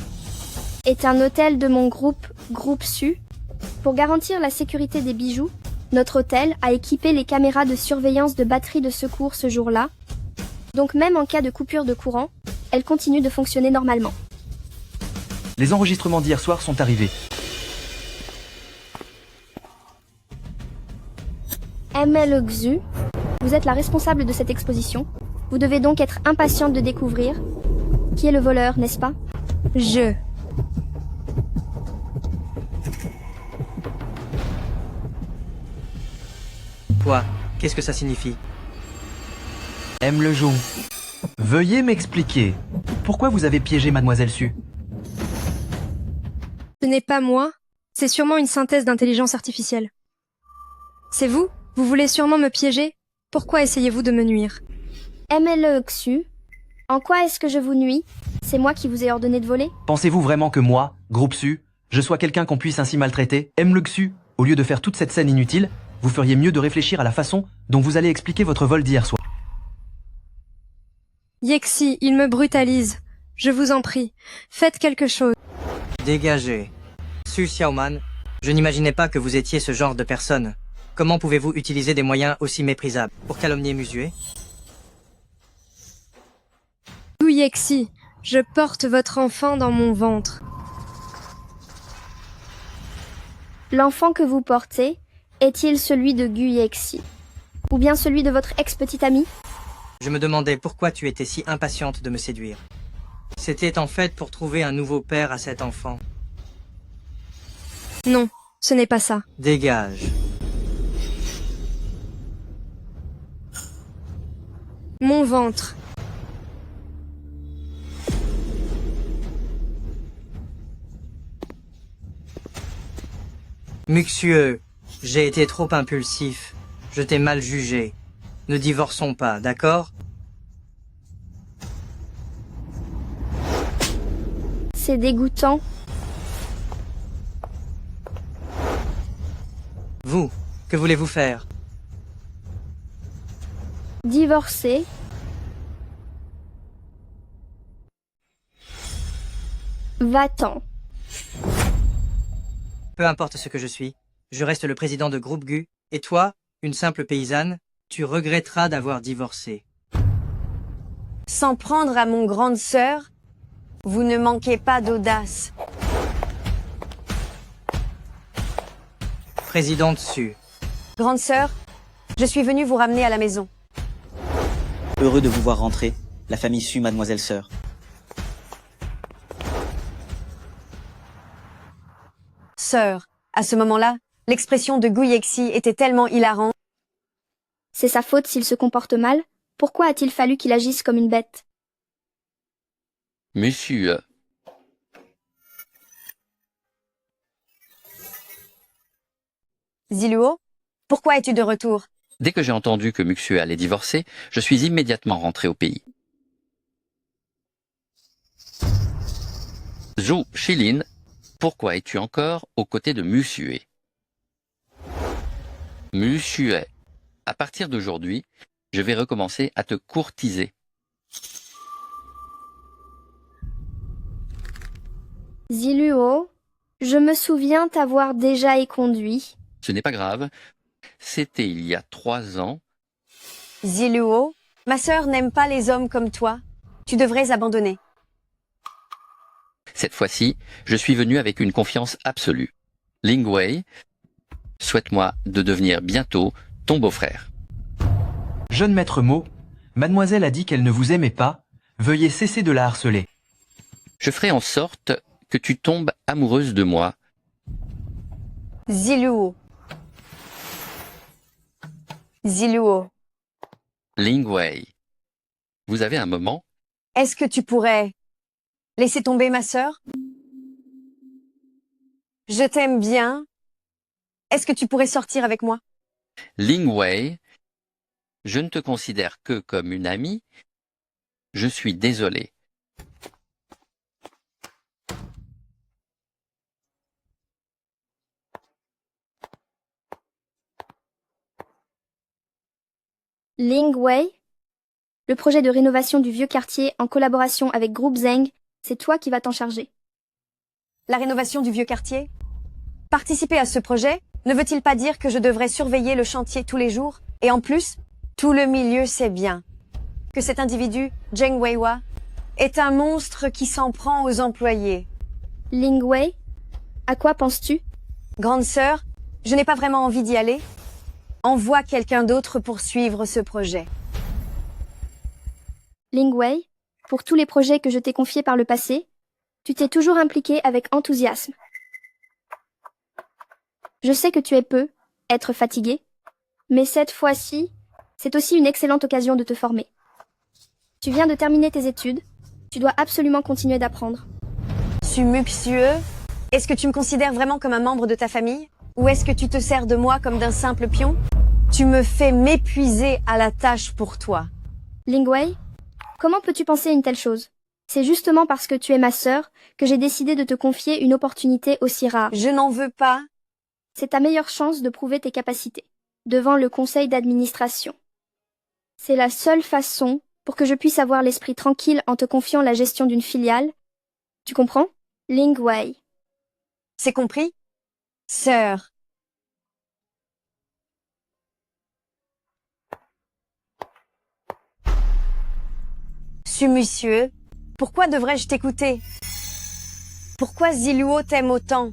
est un hôtel de mon groupe Su? Pour garantir la sécurité des bijoux, notre hôtel a équipé les caméras de surveillance de batterie de secours ce jour-là. Donc même en cas de coupure de courant, elles continuent de fonctionner normalement. Les enregistrements d'hier soir sont arrivés. ML Xu, vous êtes la responsable de cette exposition. Vous devez donc être impatiente de découvrir qui est le voleur, n'est-ce pas? Je. Quoi? Qu'est-ce que ça signifie? M. Lejoux. Veuillez m'expliquer. Pourquoi vous avez piégé Mademoiselle Su? Ce n'est pas moi. C'est sûrement une synthèse d'intelligence artificielle. C'est vous? Vous voulez sûrement me piéger? Pourquoi essayez-vous de me nuire? ML Xu, en quoi est-ce que je vous nuis? C'est moi qui vous ai ordonné de voler? Pensez-vous vraiment que moi, Groupe Su, je sois quelqu'un qu'on puisse ainsi maltraiter? M. Xu, au lieu de faire toute cette scène inutile, vous feriez mieux de réfléchir à la façon dont vous allez expliquer votre vol d'hier soir. Yexi, il me brutalise. Je vous en prie, faites quelque chose. Dégagez. Su Xiaoman, je n'imaginais pas que vous étiez ce genre de personne. Comment pouvez-vous utiliser des moyens aussi méprisables pour calomnier Musué? Oui, Yexi, je porte votre enfant dans mon ventre. L'enfant que vous portez est-il celui de Gu Yexi? Ou bien celui de votre ex-petite amie? Je me demandais pourquoi tu étais si impatiente de me séduire. C'était en fait pour trouver un nouveau père à cet enfant. Non, ce n'est pas ça. Dégage. Mon ventre. Muxueux, j'ai été trop impulsif. Je t'ai mal jugé. Ne divorçons pas, d'accord? C'est dégoûtant. Vous, que voulez-vous faire? Divorcer. Va-t'en. Peu importe ce que je suis, je reste le président de Groupe Gu, et toi, une simple paysanne, tu regretteras d'avoir divorcé. S'en prendre à mon grande sœur? Vous ne manquez pas d'audace. Présidente Su. Grande sœur, je suis venue vous ramener à la maison. Heureux de vous voir rentrer, la famille Su, mademoiselle sœur. Sœur, à ce moment-là, l'expression de Gu Yexi était tellement hilarante. C'est sa faute s'il se comporte mal? Pourquoi a-t-il fallu qu'il agisse comme une bête? Monsieur, Ziluo, pourquoi es-tu de retour? dès que j'ai entendu que Muxue allait divorcer, je suis immédiatement rentré au pays. Zhou Shilin, pourquoi es-tu encore aux côtés de Muxue? Muxue, à partir d'aujourd'hui, je vais recommencer à te courtiser. Ziluo, je me souviens t'avoir déjà éconduit. Ce n'est pas grave, c'était il y a 3 ans. Ziluo, ma sœur n'aime pas les hommes comme toi. Tu devrais abandonner. Cette fois-ci, je suis venu avec une confiance absolue. Ling Wei, souhaite-moi de devenir bientôt ton beau-frère. Jeune maître Mo, mademoiselle a dit qu'elle ne vous aimait pas. Veuillez cesser de la harceler. Je ferai en sorte que tu tombes amoureuse de moi. Ziluo. Ziluo, Ling Wei, vous avez un moment? est-ce que tu pourrais laisser tomber ma sœur? Je t'aime bien. Est-ce que tu pourrais sortir avec moi? Ling Wei, je ne te considère que comme une amie. Je suis désolé. Ling Wei, le projet de rénovation du vieux quartier en collaboration avec Groupe Zeng, c'est toi qui vas t'en charger. La rénovation du vieux quartier? Participer à ce projet ne veut-il pas dire que je devrais surveiller le chantier tous les jours? Et en plus, tout le milieu sait bien que cet individu, Zheng Weiwa, est un monstre qui s'en prend aux employés. Ling Wei, à quoi penses-tu? Grande sœur, je n'ai pas vraiment envie d'y aller. Envoie quelqu'un d'autre pour suivre ce projet. Ling Wei, pour tous les projets que je t'ai confiés par le passé, tu t'es toujours impliqué avec enthousiasme. Je sais que tu es peu, être fatigué, mais cette fois-ci, c'est aussi une excellente occasion de te former. Tu viens de terminer tes études, tu dois absolument continuer d'apprendre. Muxue, est-ce que tu me considères vraiment comme un membre de ta famille? Ou est-ce que tu te sers de moi comme d'un simple pion? Tu me fais m'épuiser à la tâche pour toi. Ling Wei, comment peux-tu penser une telle chose? C'est justement parce que tu es ma sœur que j'ai décidé de te confier une opportunité aussi rare. Je n'en veux pas. C'est ta meilleure chance de prouver tes capacités, devant le conseil d'administration. C'est la seule façon pour que je puisse avoir l'esprit tranquille en te confiant la gestion d'une filiale. Tu comprends? Ling Wei. C'est compris? Sœur. Monsieur, pourquoi devrais-je t'écouter? Pourquoi Ziluo t'aime autant?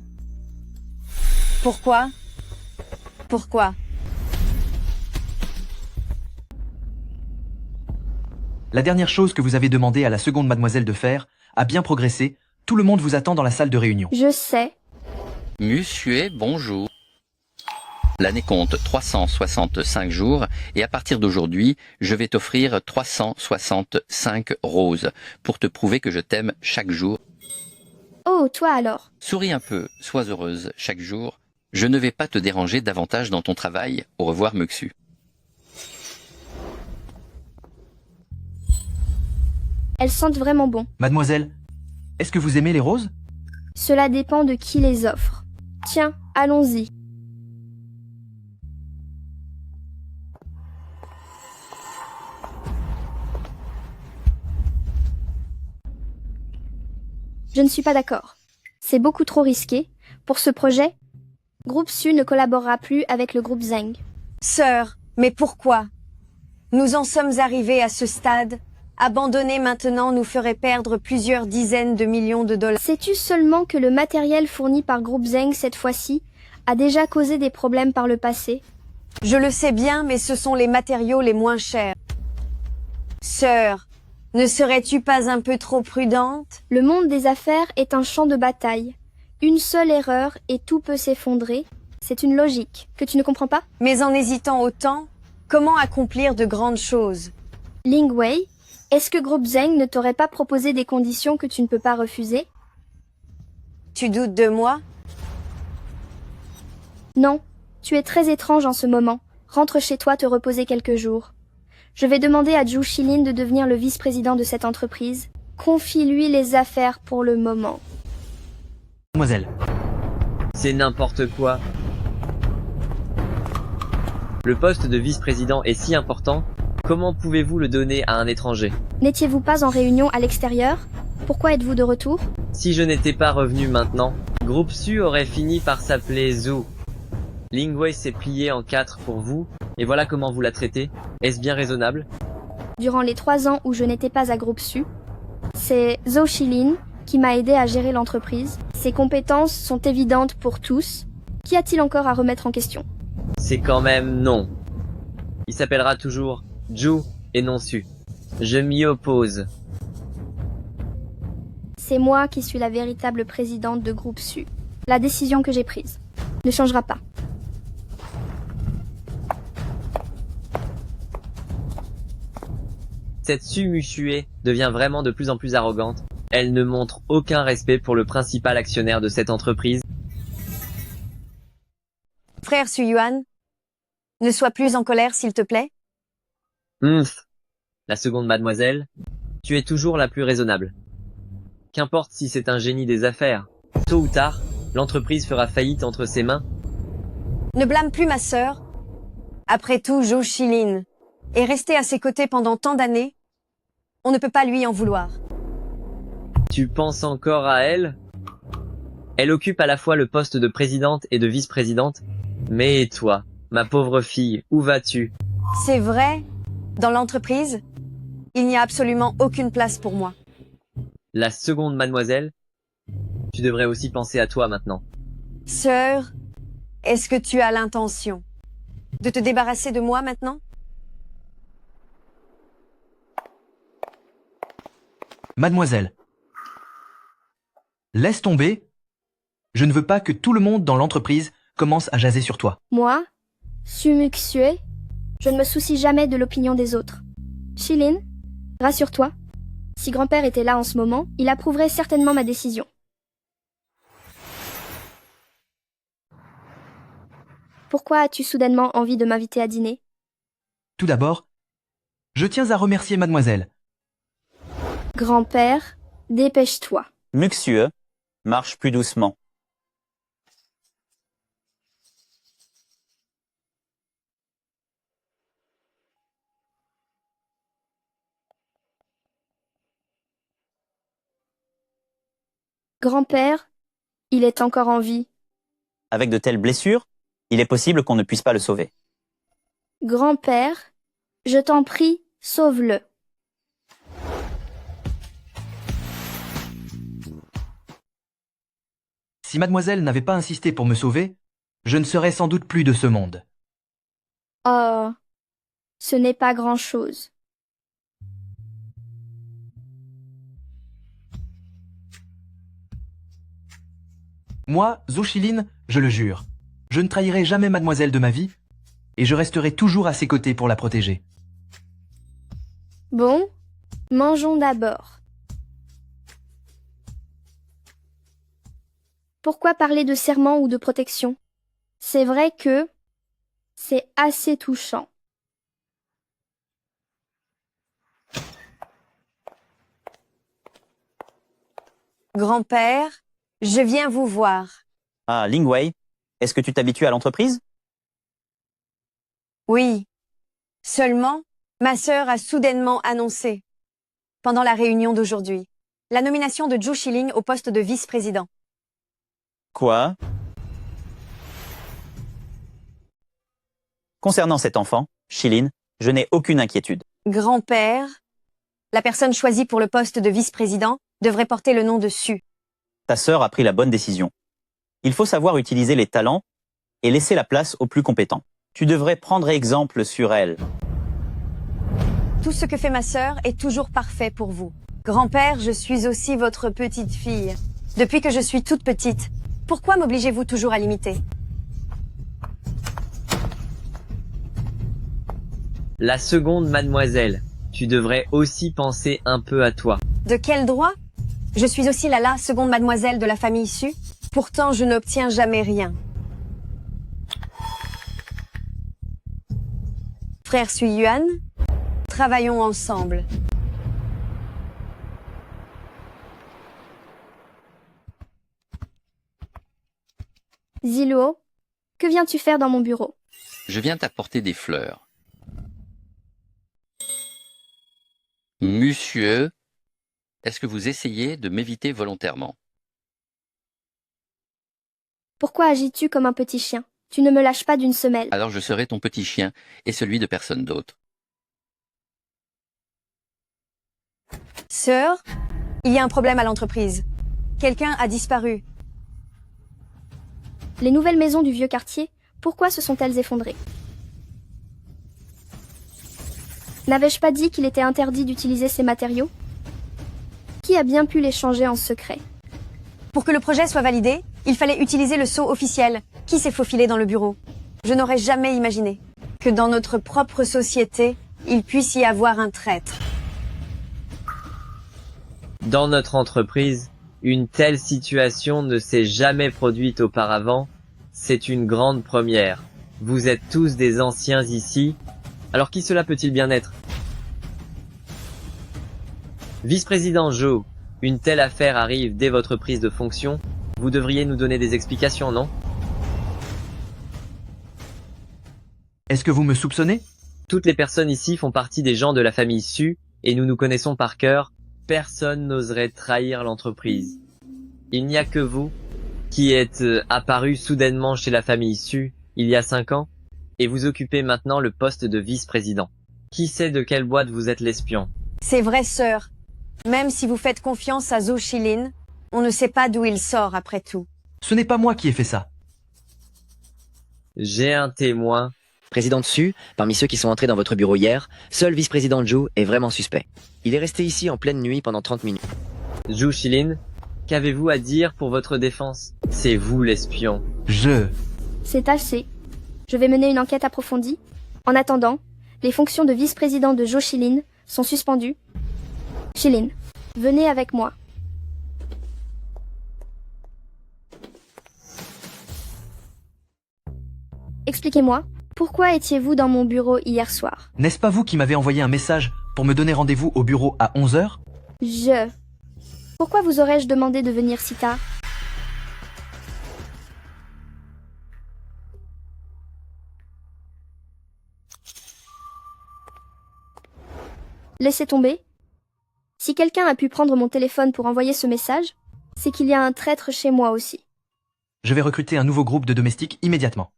Pourquoi? Pourquoi? La dernière chose que vous avez demandé à la seconde mademoiselle de faire a bien progressé. Tout le monde vous attend dans la salle de réunion. Je sais. Muxue, bonjour. L'année compte 365 jours et à partir d'aujourd'hui, je vais t'offrir 365 roses pour te prouver que je t'aime chaque jour. Oh, toi alors. Souris un peu, sois heureuse chaque jour. Je ne vais pas te déranger davantage dans ton travail. Au revoir, Muxue. Elles sentent vraiment bon. Mademoiselle, est-ce que vous aimez les roses? Cela dépend de qui les offre. Tiens, allons-y. Je ne suis pas d'accord. C'est beaucoup trop risqué. Pour ce projet, Groupe Su ne collaborera plus avec le groupe Zeng. Sœur, mais pourquoi? Nous en sommes arrivés à ce stade Abandonner maintenant nous ferait perdre plusieurs dizaines de millions de dollars. Sais-tu seulement que le matériel fourni par Groupe Zeng cette fois-ci a déjà causé des problèmes par le passé? Je le sais bien, mais ce sont les matériaux les moins chers. Sœur, ne serais-tu pas un peu trop prudente? Le monde des affaires est un champ de bataille. Une seule erreur et tout peut s'effondrer. C'est une logique que tu ne comprends pas? Mais en hésitant autant, comment accomplir de grandes choses? Ling Wei, est-ce que Groupe Zeng ne t'aurait pas proposé des conditions que tu ne peux pas refuser? Tu doutes de moi? Non, tu es très étrange en ce moment. Rentre chez toi te reposer quelques jours. Je vais demander à Zhu Xilin de devenir le vice-président de cette entreprise. Confie-lui les affaires pour le moment. Mademoiselle. C'est n'importe quoi. Le poste de vice-président est si important, comment pouvez-vous le donner à un étranger? N'étiez-vous pas en réunion à l'extérieur? Pourquoi êtes-vous de retour? Si je n'étais pas revenu maintenant, Groupe Su aurait fini par s'appeler Zhu. Ling Wei s'est plié en 4 pour vous, et voilà comment vous la traitez. Est-ce bien raisonnable? Durant les 3 ans où je n'étais pas à Groupe Su, c'est Zhou Xilin qui m'a aidé à gérer l'entreprise. Ses compétences sont évidentes pour tous. Qu'y a-t-il encore à remettre en question? C'est quand même non. Il s'appellera toujours Zhu et non Su. Je m'y oppose. C'est moi qui suis la véritable présidente de Groupe Su. La décision que j'ai prise ne changera pas. Cette Su Muxue devient vraiment de plus en plus arrogante. Elle ne montre aucun respect pour le principal actionnaire de cette entreprise. Frère Su Yuan, ne sois plus en colère s'il te plaît. La seconde mademoiselle, tu es toujours la plus raisonnable. Qu'importe si c'est un génie des affaires. Tôt ou tard, l'entreprise fera faillite entre ses mains. Ne blâme plus ma sœur. Après tout, Zhou Xilin est resté à ses côtés pendant tant d'années. On ne peut pas lui en vouloir. Tu penses encore à elle? Elle occupe à la fois le poste de présidente et de vice-présidente. Mais toi, ma pauvre fille, où vas-tu? C'est vrai, dans l'entreprise, il n'y a absolument aucune place pour moi. La seconde mademoiselle, tu devrais aussi penser à toi maintenant. Sœur, est-ce que tu as l'intention de te débarrasser de moi maintenant? Mademoiselle. Laisse tomber. Je ne veux pas que tout le monde dans l'entreprise commence à jaser sur toi. Moi, Su Muxue, je ne me soucie jamais de l'opinion des autres. Xilin, rassure-toi. Si grand-père était là en ce moment, il approuverait certainement ma décision. Pourquoi as-tu soudainement envie de m'inviter à dîner? Tout d'abord, je tiens à remercier mademoiselle. Grand-père, dépêche-toi. Muxue, marche plus doucement. Grand-père, il est encore en vie. Avec de telles blessures, il est possible qu'on ne puisse pas le sauver. Grand-père, je t'en prie, sauve-le. Si mademoiselle n'avait pas insisté pour me sauver, je ne serais sans doute plus de ce monde. Oh, ce n'est pas grand-chose. Moi, Zhou Xilin, je le jure, je ne trahirai jamais mademoiselle de ma vie, et je resterai toujours à ses côtés pour la protéger. Bon, mangeons d'abord. Pourquoi parler de serment ou de protection? C'est vrai que c'est assez touchant. Grand-père, je viens vous voir. Ah, Ling Wei, est-ce que tu t'habitues à l'entreprise? Oui. Seulement, ma sœur a soudainement annoncé, pendant la réunion d'aujourd'hui, la nomination de Zhou Xilin au poste de vice-président. Quoi? Concernant cet enfant, Xilin, je n'ai aucune inquiétude. Grand-père, La personne choisie pour le poste de vice-président devrait porter le nom de Su. Ta sœur a pris la bonne décision. Il faut savoir utiliser les talents et laisser la place aux plus compétents. Tu devrais prendre exemple sur elle. Tout ce que fait ma sœur est toujours parfait pour vous. Grand-père, je suis aussi votre petite fille. Depuis que je suis toute petite, pourquoi m'obligez-vous toujours à l'imiter? La seconde mademoiselle, tu devrais aussi penser un peu à toi. De quel droit? Je suis aussi la seconde mademoiselle de la famille Su. Pourtant, je n'obtiens jamais rien. Frère Su Yuan, travaillons ensemble. Ziluo, que viens-tu faire dans mon bureau? Je viens t'apporter des fleurs. Monsieur, est-ce que vous essayez de m'éviter volontairement? Pourquoi agis-tu comme un petit chien? Tu ne me lâches pas d'une semelle. Alors je serai ton petit chien et celui de personne d'autre. Sœur, il y a un problème à l'entreprise. Quelqu'un a disparu. Les nouvelles maisons du vieux quartier, pourquoi se sont-elles effondrées? N'avais-je pas dit qu'il était interdit d'utiliser ces matériaux? Qui a bien pu les changer en secret? Pour que le projet soit validé, il fallait utiliser le sceau officiel. Qui s'est faufilé dans le bureau? Je n'aurais jamais imaginé que dans notre propre société, il puisse y avoir un traître. Dans notre entreprise, une telle situation ne s'est jamais produite auparavant. C'est une grande première. Vous êtes tous des anciens ici. Alors qui cela peut-il bien être? Vice-président Joe, une telle affaire arrive dès votre prise de fonction. Vous devriez nous donner des explications, non? Est-ce que vous me soupçonnez? Toutes les personnes ici font partie des gens de la famille Su, et nous nous connaissons par cœur. Personne n'oserait trahir l'entreprise. Il n'y a que vous, qui êtes apparu soudainement chez la famille Su, il y a 5 ans, et vous occupez maintenant le poste de vice-président. Qui sait de quelle boîte vous êtes l'espion? C'est vrai, sœur. Même si vous faites confiance à Zhou Shilin, on ne sait pas d'où il sort après tout. Ce n'est pas moi qui ai fait ça. J'ai un témoin. Présidente Su, parmi ceux qui sont entrés dans votre bureau hier, seul vice-président Zhou est vraiment suspect. Il est resté ici en pleine nuit pendant 30 minutes. Zhou Shilin, qu'avez-vous à dire pour votre défense? C'est vous l'espion. C'est assez. Je vais mener une enquête approfondie. En attendant, les fonctions de vice-président de Zhou Shilin sont suspendues. Shilin, venez avec moi. Expliquez-moi, pourquoi étiez-vous dans mon bureau hier soir? N'est-ce pas vous qui m'avez envoyé un message pour me donner rendez-vous au bureau à 11h? Pourquoi vous aurais-je demandé de venir si tard? Laissez tomber. Si quelqu'un a pu prendre mon téléphone pour envoyer ce message, c'est qu'il y a un traître chez moi aussi. Je vais recruter un nouveau groupe de domestiques immédiatement.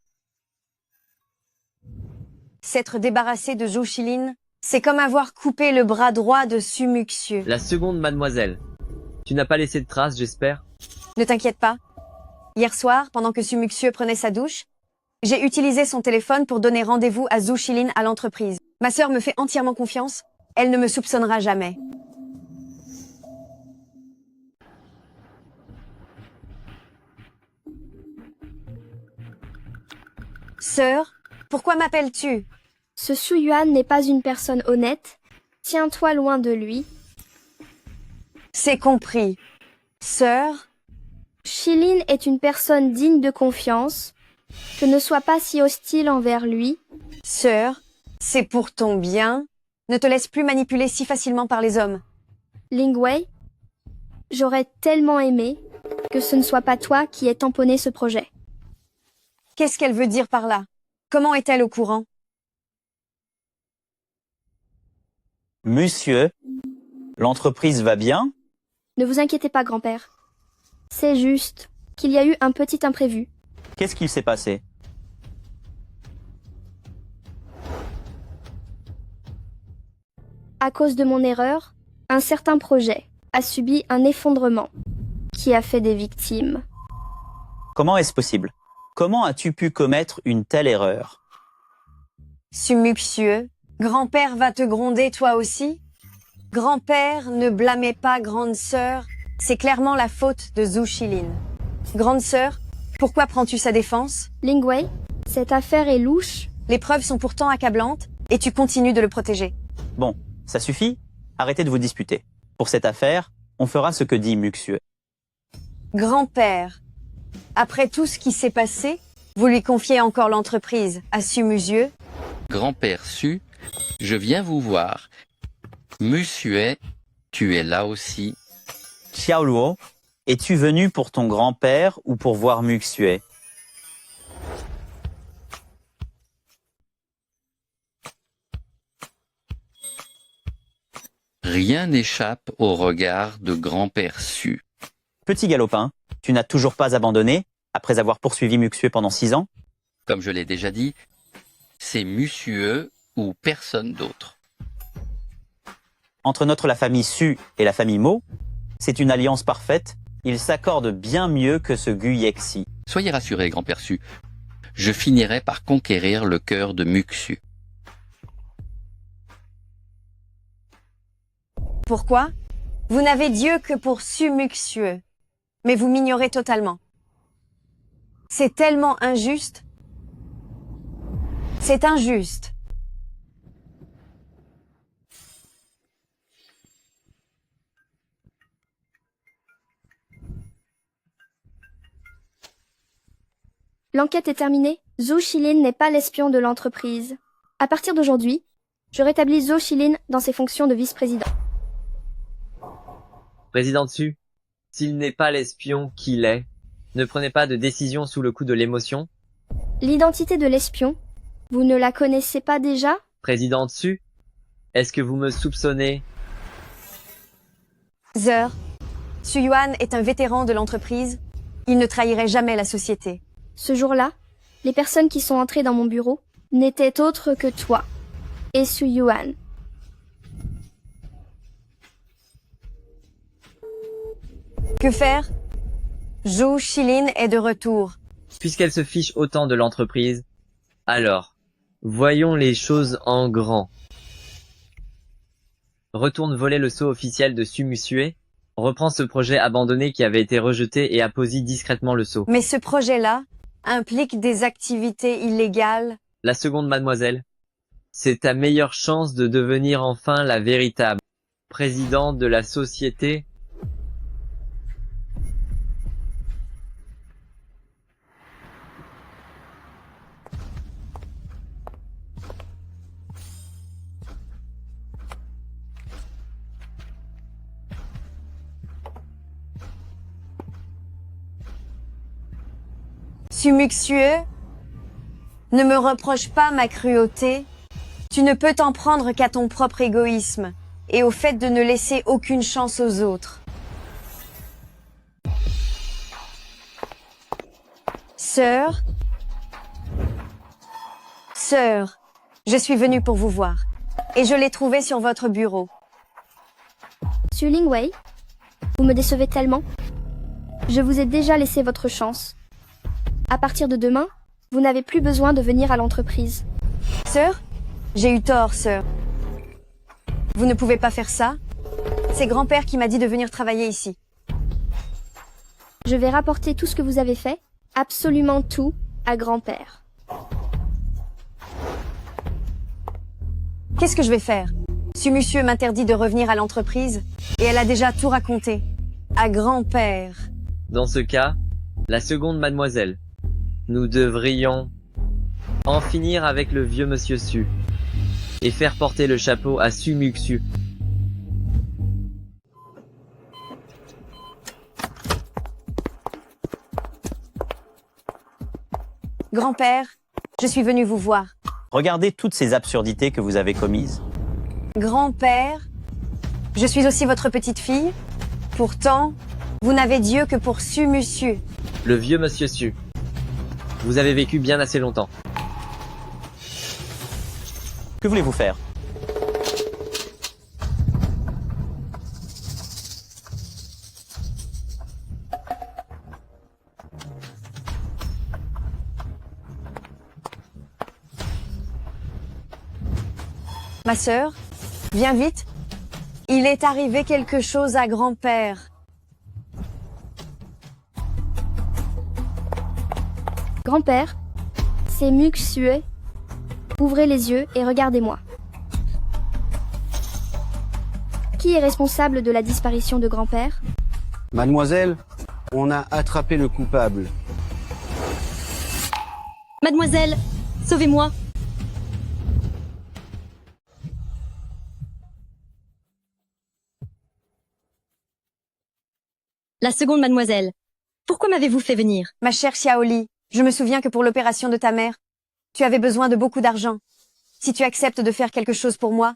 S'être débarrassé de Zhou Shilin, c'est comme avoir coupé le bras droit de Su Muxieu. La seconde mademoiselle. Tu n'as pas laissé de traces, j'espère? Ne t'inquiète pas. Hier soir, pendant que Su Muxieu prenait sa douche, j'ai utilisé son téléphone pour donner rendez-vous à Zhou Shilin à l'entreprise. Ma sœur me fait entièrement confiance. Elle ne me soupçonnera jamais. Sœur, pourquoi m'appelles-tu? Ce Su Yuan n'est pas une personne honnête. Tiens-toi loin de lui. C'est compris. Sœur, Shilin est une personne digne de confiance. Que ne sois pas si hostile envers lui. Sœur, c'est pour ton bien. Ne te laisse plus manipuler si facilement par les hommes. Ling Wei, j'aurais tellement aimé que ce ne soit pas toi qui aies tamponné ce projet. Qu'est-ce qu'elle veut dire par là? Comment est-elle au courant? Monsieur, l'entreprise va bien? Ne vous inquiétez pas, grand-père. C'est juste qu'il y a eu un petit imprévu. Qu'est-ce qu'il s'est passé? À cause de mon erreur, un certain projet a subi un effondrement qui a fait des victimes. Comment est-ce possible? Comment as-tu pu commettre une telle erreur? Sumuxieux, grand-père va te gronder toi aussi? Grand-père, ne blâmez pas grande sœur, c'est clairement la faute de Zhu Xilin. Grande sœur, pourquoi prends-tu sa défense? Lingwei, cette affaire est louche. Les preuves sont pourtant accablantes, et tu continues de le protéger. Bon, ça suffit? Arrêtez de vous disputer. Pour cette affaire, on fera ce que dit Muxieux. Grand-père, après tout ce qui s'est passé, vous lui confiez encore l'entreprise à Sumuxieux? Grand-père Su, je viens vous voir. Muxieux, tu es là aussi. Xiao Luo, es-tu venu pour ton grand-père ou pour voir Muxieux? Rien n'échappe au regard de grand-père Su. Petit galopin, tu n'as toujours pas abandonné, après avoir poursuivi Muxieux pendant 6 ans? Comme je l'ai déjà dit, c'est Muxieux ou personne d'autre. Entre la famille Su et la famille Mo, c'est une alliance parfaite. Ils s'accordent bien mieux que ce Gu Yexi. Soyez rassuré, grand-père Su. Je finirai par conquérir le cœur de Muxieux. Pourquoi? Vous n'avez Dieu que pour Sumuxieux, mais vous m'ignorez totalement. C'est tellement injuste. C'est injuste. L'enquête est terminée. Zhu Xilin n'est pas l'espion de l'entreprise. À partir d'aujourd'hui, je rétablis Zhu Xilin dans ses fonctions de vice-président. Président Su, s'il n'est pas l'espion qu'il est, ne prenez pas de décision sous le coup de l'émotion. L'identité de l'espion, vous ne la connaissez pas déjà? Président Su, est-ce que vous me soupçonnez? Zer, Su Yuan est un vétéran de l'entreprise. Il ne trahirait jamais la société. Ce jour-là, les personnes qui sont entrées dans mon bureau n'étaient autres que toi et Su Yuan. Que faire? Zhu Xilin est de retour. Puisqu'elle se fiche autant de l'entreprise, alors, voyons les choses en grand. Retourne voler le sceau officiel de Sumuxieux, reprend ce projet abandonné qui avait été rejeté et apposite discrètement le sceau. Mais ce projet-là implique des activités illégales. La seconde mademoiselle, c'est ta meilleure chance de devenir enfin la véritable présidente de la société. Sumuxieux, ne me reproche pas ma cruauté. Tu ne peux t'en prendre qu'à ton propre égoïsme et au fait de ne laisser aucune chance aux autres. Sœur, je suis venue pour vous voir et je l'ai trouvé sur votre bureau. Su Lingwei, vous me décevez tellement. Je vous ai déjà laissé votre chance. À partir de demain, vous n'avez plus besoin de venir à l'entreprise. Sœur, j'ai eu tort, sœur. Vous ne pouvez pas faire ça. C'est grand-père qui m'a dit de venir travailler ici. Je vais rapporter tout ce que vous avez fait, absolument tout, à grand-père. Qu'est-ce que je vais faire? Sumuxieux m'interdit de revenir à l'entreprise et elle a déjà tout raconté. À grand-père. Dans ce cas, la seconde mademoiselle. Nous devrions en finir avec le vieux monsieur Su et faire porter le chapeau à Sumuxieux. Grand-père, je suis venu vous voir. Regardez toutes ces absurdités que vous avez commises. Grand-père, je suis aussi votre petite fille. Pourtant, vous n'avez Dieu que pour Sumuxieux. Le vieux monsieur Su. Vous avez vécu bien assez longtemps. Que voulez-vous faire? Ma sœur, viens vite. Il est arrivé quelque chose à grand-père. Grand-père, c'est Muxue. Ouvrez les yeux et regardez-moi. Qui est responsable de la disparition de grand-père? Mademoiselle, on a attrapé le coupable. Mademoiselle, sauvez-moi. La seconde mademoiselle. Pourquoi m'avez-vous fait venir? Ma chère Xiaoli, je me souviens que pour l'opération de ta mère, tu avais besoin de beaucoup d'argent. Si tu acceptes de faire quelque chose pour moi,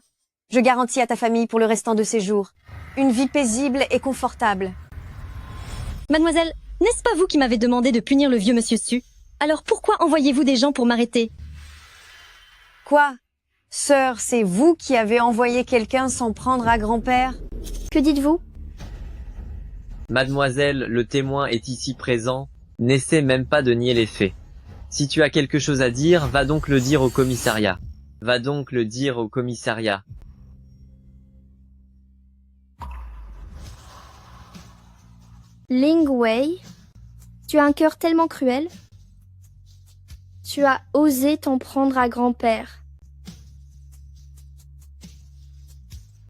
je garantis à ta famille pour le restant de ses jours une vie paisible et confortable. Mademoiselle, n'est-ce pas vous qui m'avez demandé de punir le vieux monsieur Su? Alors pourquoi envoyez-vous des gens pour m'arrêter? Quoi? Sœur, c'est vous qui avez envoyé quelqu'un s'en prendre à grand-père? Que dites-vous? Mademoiselle, le témoin est ici présent. N'essaie même pas de nier les faits. Si tu as quelque chose à dire, va donc le dire au commissariat. Va donc le dire au commissariat. Ling Wei, tu as un cœur tellement cruel. Tu as osé t'en prendre à grand-père.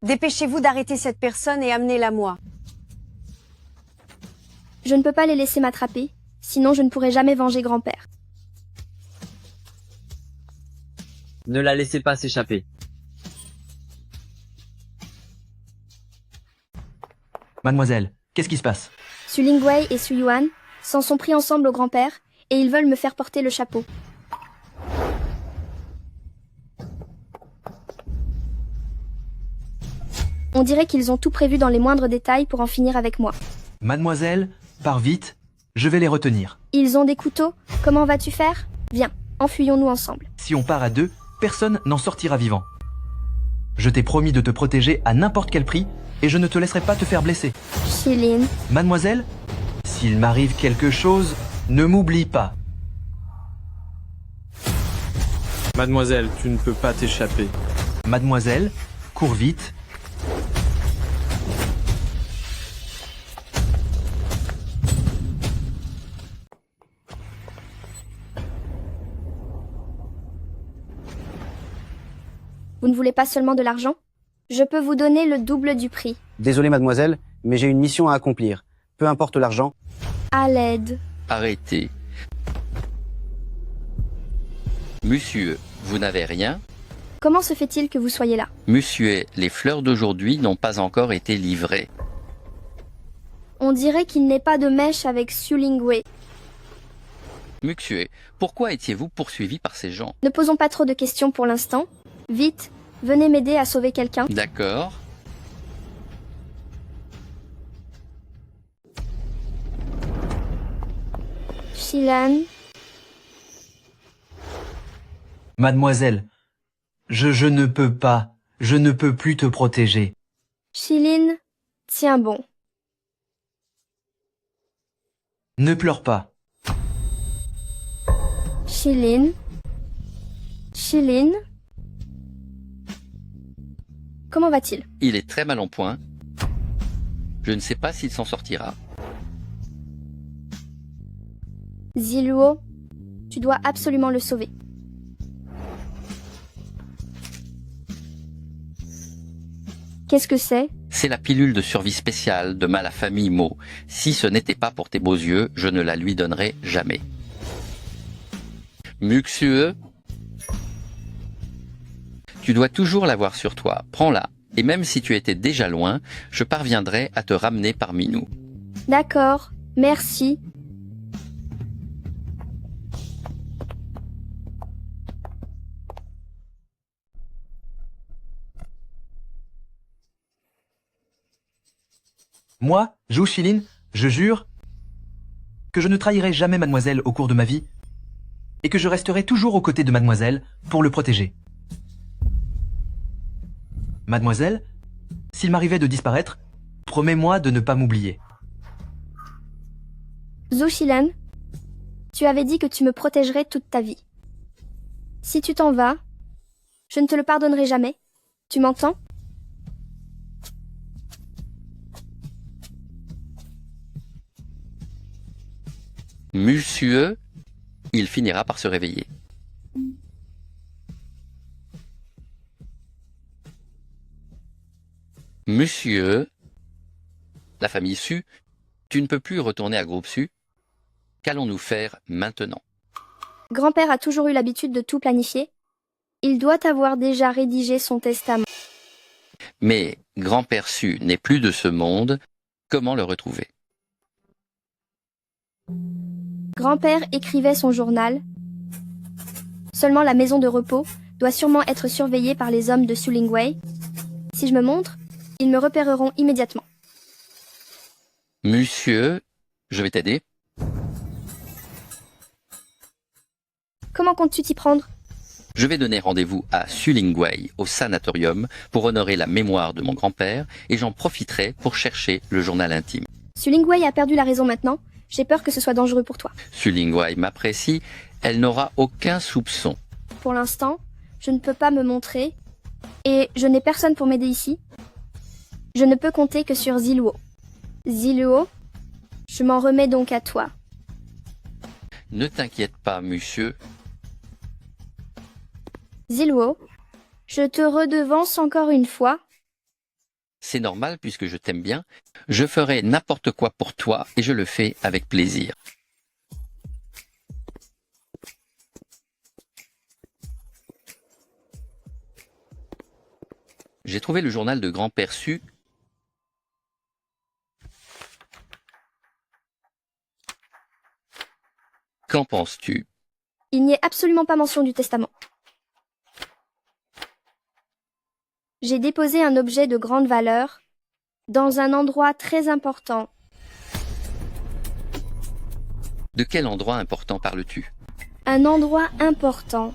Dépêchez-vous d'arrêter cette personne et amenez-la moi. Je ne peux pas les laisser m'attraper, sinon je ne pourrai jamais venger grand-père. Ne la laissez pas s'échapper. Mademoiselle, qu'est-ce qui se passe? Su Lingwei et Su Yuan s'en sont pris ensemble au grand-père et ils veulent me faire porter le chapeau. On dirait qu'ils ont tout prévu dans les moindres détails pour en finir avec moi. Mademoiselle, pars vite, je vais les retenir. Ils ont des couteaux, comment vas-tu faire? Viens, enfuyons-nous ensemble. Si on part à deux, personne n'en sortira vivant. Je t'ai promis de te protéger à n'importe quel prix et je ne te laisserai pas te faire blesser. Shilin. Mademoiselle, s'il m'arrive quelque chose, ne m'oublie pas. Mademoiselle, tu ne peux pas t'échapper. Mademoiselle, cours vite. Vous ne voulez pas seulement de l'argent? Je peux vous donner le double du prix. Désolé mademoiselle, mais j'ai une mission à accomplir. Peu importe l'argent. À l'aide. Arrêtez. Monsieur, vous n'avez rien? Comment se fait-il que vous soyez là? Monsieur, les fleurs d'aujourd'hui n'ont pas encore été livrées. On dirait qu'il n'est pas de mèche avec Su Lingwei. Monsieur, pourquoi étiez-vous poursuivi par ces gens? Ne posons pas trop de questions pour l'instant. Vite, venez m'aider à sauver quelqu'un. D'accord. Shilan. Mademoiselle, je ne peux pas, je ne peux plus te protéger. Shilin, tiens bon. Ne pleure pas. Shilin. Shilin. Comment va-t-il? Il est très mal en point. Je ne sais pas s'il s'en sortira. Ziluo, tu dois absolument le sauver. Qu'est-ce que c'est? C'est la pilule de survie spéciale de ma famille Mo. Si ce n'était pas pour tes beaux yeux, je ne la lui donnerais jamais. Muxue, tu dois toujours l'avoir sur toi. Prends-la. Et même si tu étais déjà loin, je parviendrai à te ramener parmi nous. D'accord, merci. Moi, Zhou Shilin, je jure que je ne trahirai jamais mademoiselle au cours de ma vie et que je resterai toujours aux côtés de mademoiselle pour le protéger. Mademoiselle, s'il m'arrivait de disparaître, promets-moi de ne pas m'oublier. Zhou Shilan, tu avais dit que tu me protégerais toute ta vie. Si tu t'en vas, je ne te le pardonnerai jamais Tu m'entends? Monsieur, il finira par se réveiller. Monsieur, la famille Su, tu ne peux plus retourner à groupe Su. Qu'allons-nous faire maintenant? Grand-père a toujours eu l'habitude de tout planifier. Il doit avoir déjà rédigé son testament. Mais grand-père Su n'est plus de ce monde. Comment le retrouver? Grand-père écrivait son journal. Seulement la maison de repos doit sûrement être surveillée par les hommes de Sulingway. Si je me montre, ils me repéreront immédiatement. Monsieur, je vais t'aider. Comment comptes-tu t'y prendre? Je vais donner rendez-vous à Sulingway, au sanatorium, pour honorer la mémoire de mon grand-père, et j'en profiterai pour chercher le journal intime. Sulingway a perdu la raison maintenant. J'ai peur que ce soit dangereux pour toi. Sulingway m'apprécie, elle n'aura aucun soupçon. Pour l'instant, je ne peux pas me montrer, et je n'ai personne pour m'aider ici. Je ne peux compter que sur Ziluo. Ziluo, je m'en remets donc à toi. Ne t'inquiète pas, monsieur. Ziluo, je te redevance encore une fois. C'est normal puisque je t'aime bien. Je ferai n'importe quoi pour toi et je le fais avec plaisir. J'ai trouvé le journal de grand-père Su. Qu'en penses-tu? Il n'y est absolument pas mention du testament. J'ai déposé un objet de grande valeur dans un endroit très important. De quel endroit important parles-tu? Un endroit important.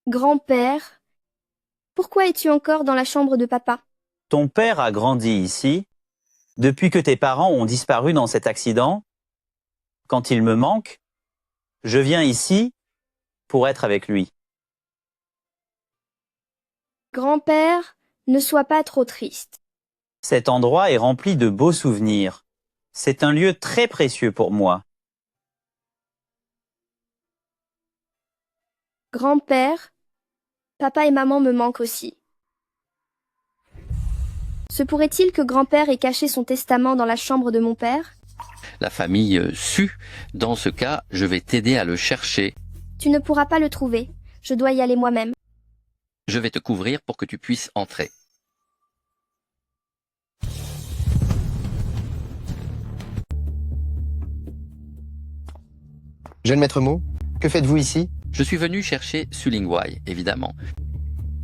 Grand-père, pourquoi es-tu encore dans la chambre de papa? Ton père a grandi ici. Depuis que tes parents ont disparu dans cet accident, quand il me manque, je viens ici pour être avec lui. Grand-père, ne sois pas trop triste. Cet endroit est rempli de beaux souvenirs. C'est un lieu très précieux pour moi. Grand-père, papa et maman me manquent aussi. Se pourrait-il que grand-père ait caché son testament dans la chambre de mon père? La famille Su. Dans ce cas, je vais t'aider à le chercher. Tu ne pourras pas le trouver. Je dois y aller moi-même. Je vais te couvrir pour que tu puisses entrer. Jeune maître Mo, que faites-vous ici? Je suis venu chercher Sulingway, évidemment.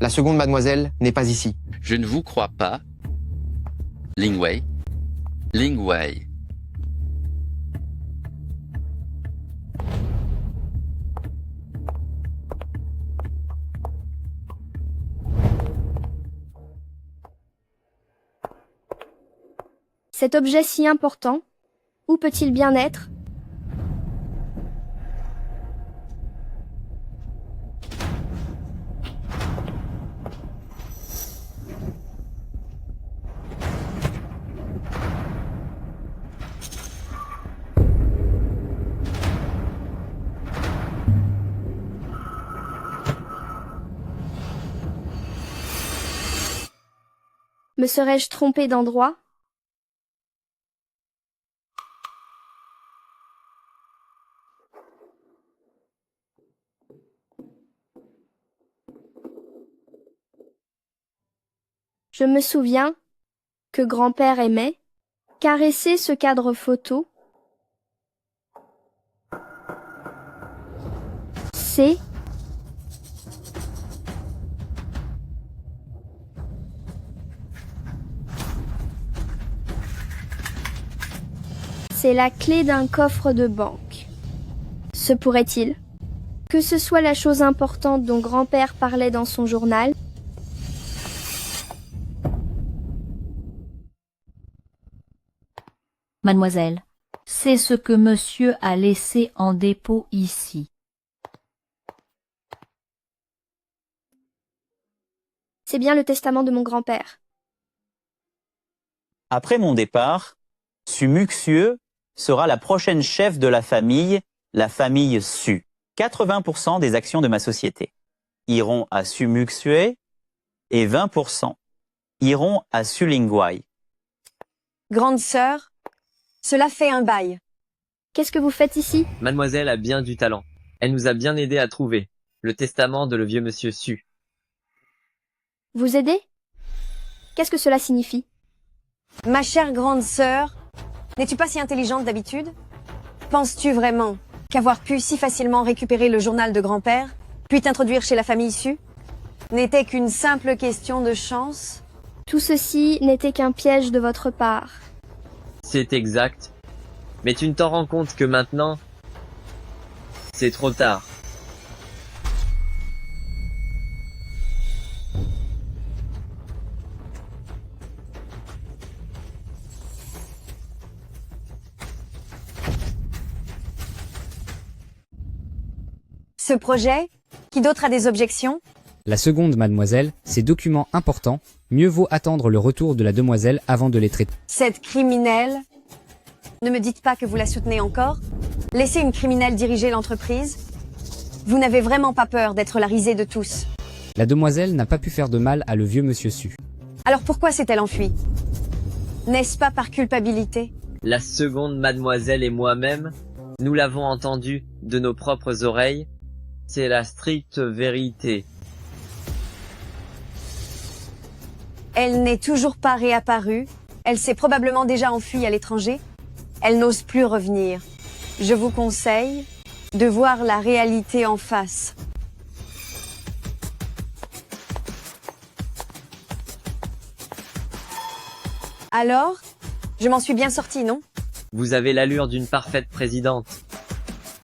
La seconde mademoiselle n'est pas ici. Je ne vous crois pas. Lingwei. Lingwei. Cet objet si important, où peut-il bien être? Me serais-je trompé d'endroit? Je me souviens que grand-père aimait caresser ce cadre photo. C'est la clé d'un coffre de banque. Se pourrait-il que ce soit la chose importante dont grand-père parlait dans son journal? Mademoiselle, c'est ce que monsieur a laissé en dépôt ici. C'est bien le testament de mon grand-père. Après mon départ, Su Muxieu sera la prochaine chef de la famille Su. 80% des actions de ma société iront à Su Muxieu et 20% iront à Su Lingwai. Grande sœur, cela fait un bail. Qu'est-ce que vous faites ici? Mademoiselle a bien du talent. Elle nous a bien aidé à trouver le testament de le vieux monsieur Su. Vous aider? Qu'est-ce que cela signifie? Ma chère grande sœur, n'es-tu pas si intelligente d'habitude? Penses-tu vraiment qu'avoir pu si facilement récupérer le journal de grand-père, puis t'introduire chez la famille Su, n'était qu'une simple question de chance? Tout ceci n'était qu'un piège de votre part. C'est exact. Mais tu ne t'en rends compte que maintenant, c'est trop tard. Ce projet, qui d'autre a des objections? La seconde, mademoiselle, ces documents importants, mieux vaut attendre le retour de la demoiselle avant de les traiter. Cette criminelle, ne me dites pas que vous la soutenez encore. Laissez une criminelle diriger l'entreprise. Vous n'avez vraiment pas peur d'être la risée de tous. La demoiselle n'a pas pu faire de mal à le vieux monsieur Su. Alors pourquoi s'est-elle enfuie? N'est-ce pas par culpabilité? La seconde mademoiselle et moi-même, nous l'avons entendu de nos propres oreilles. C'est la stricte vérité. Elle n'est toujours pas réapparue. Elle s'est probablement déjà enfuie à l'étranger. Elle n'ose plus revenir. Je vous conseille de voir la réalité en face. Alors, je m'en suis bien sortie, non? Vous avez l'allure d'une parfaite présidente.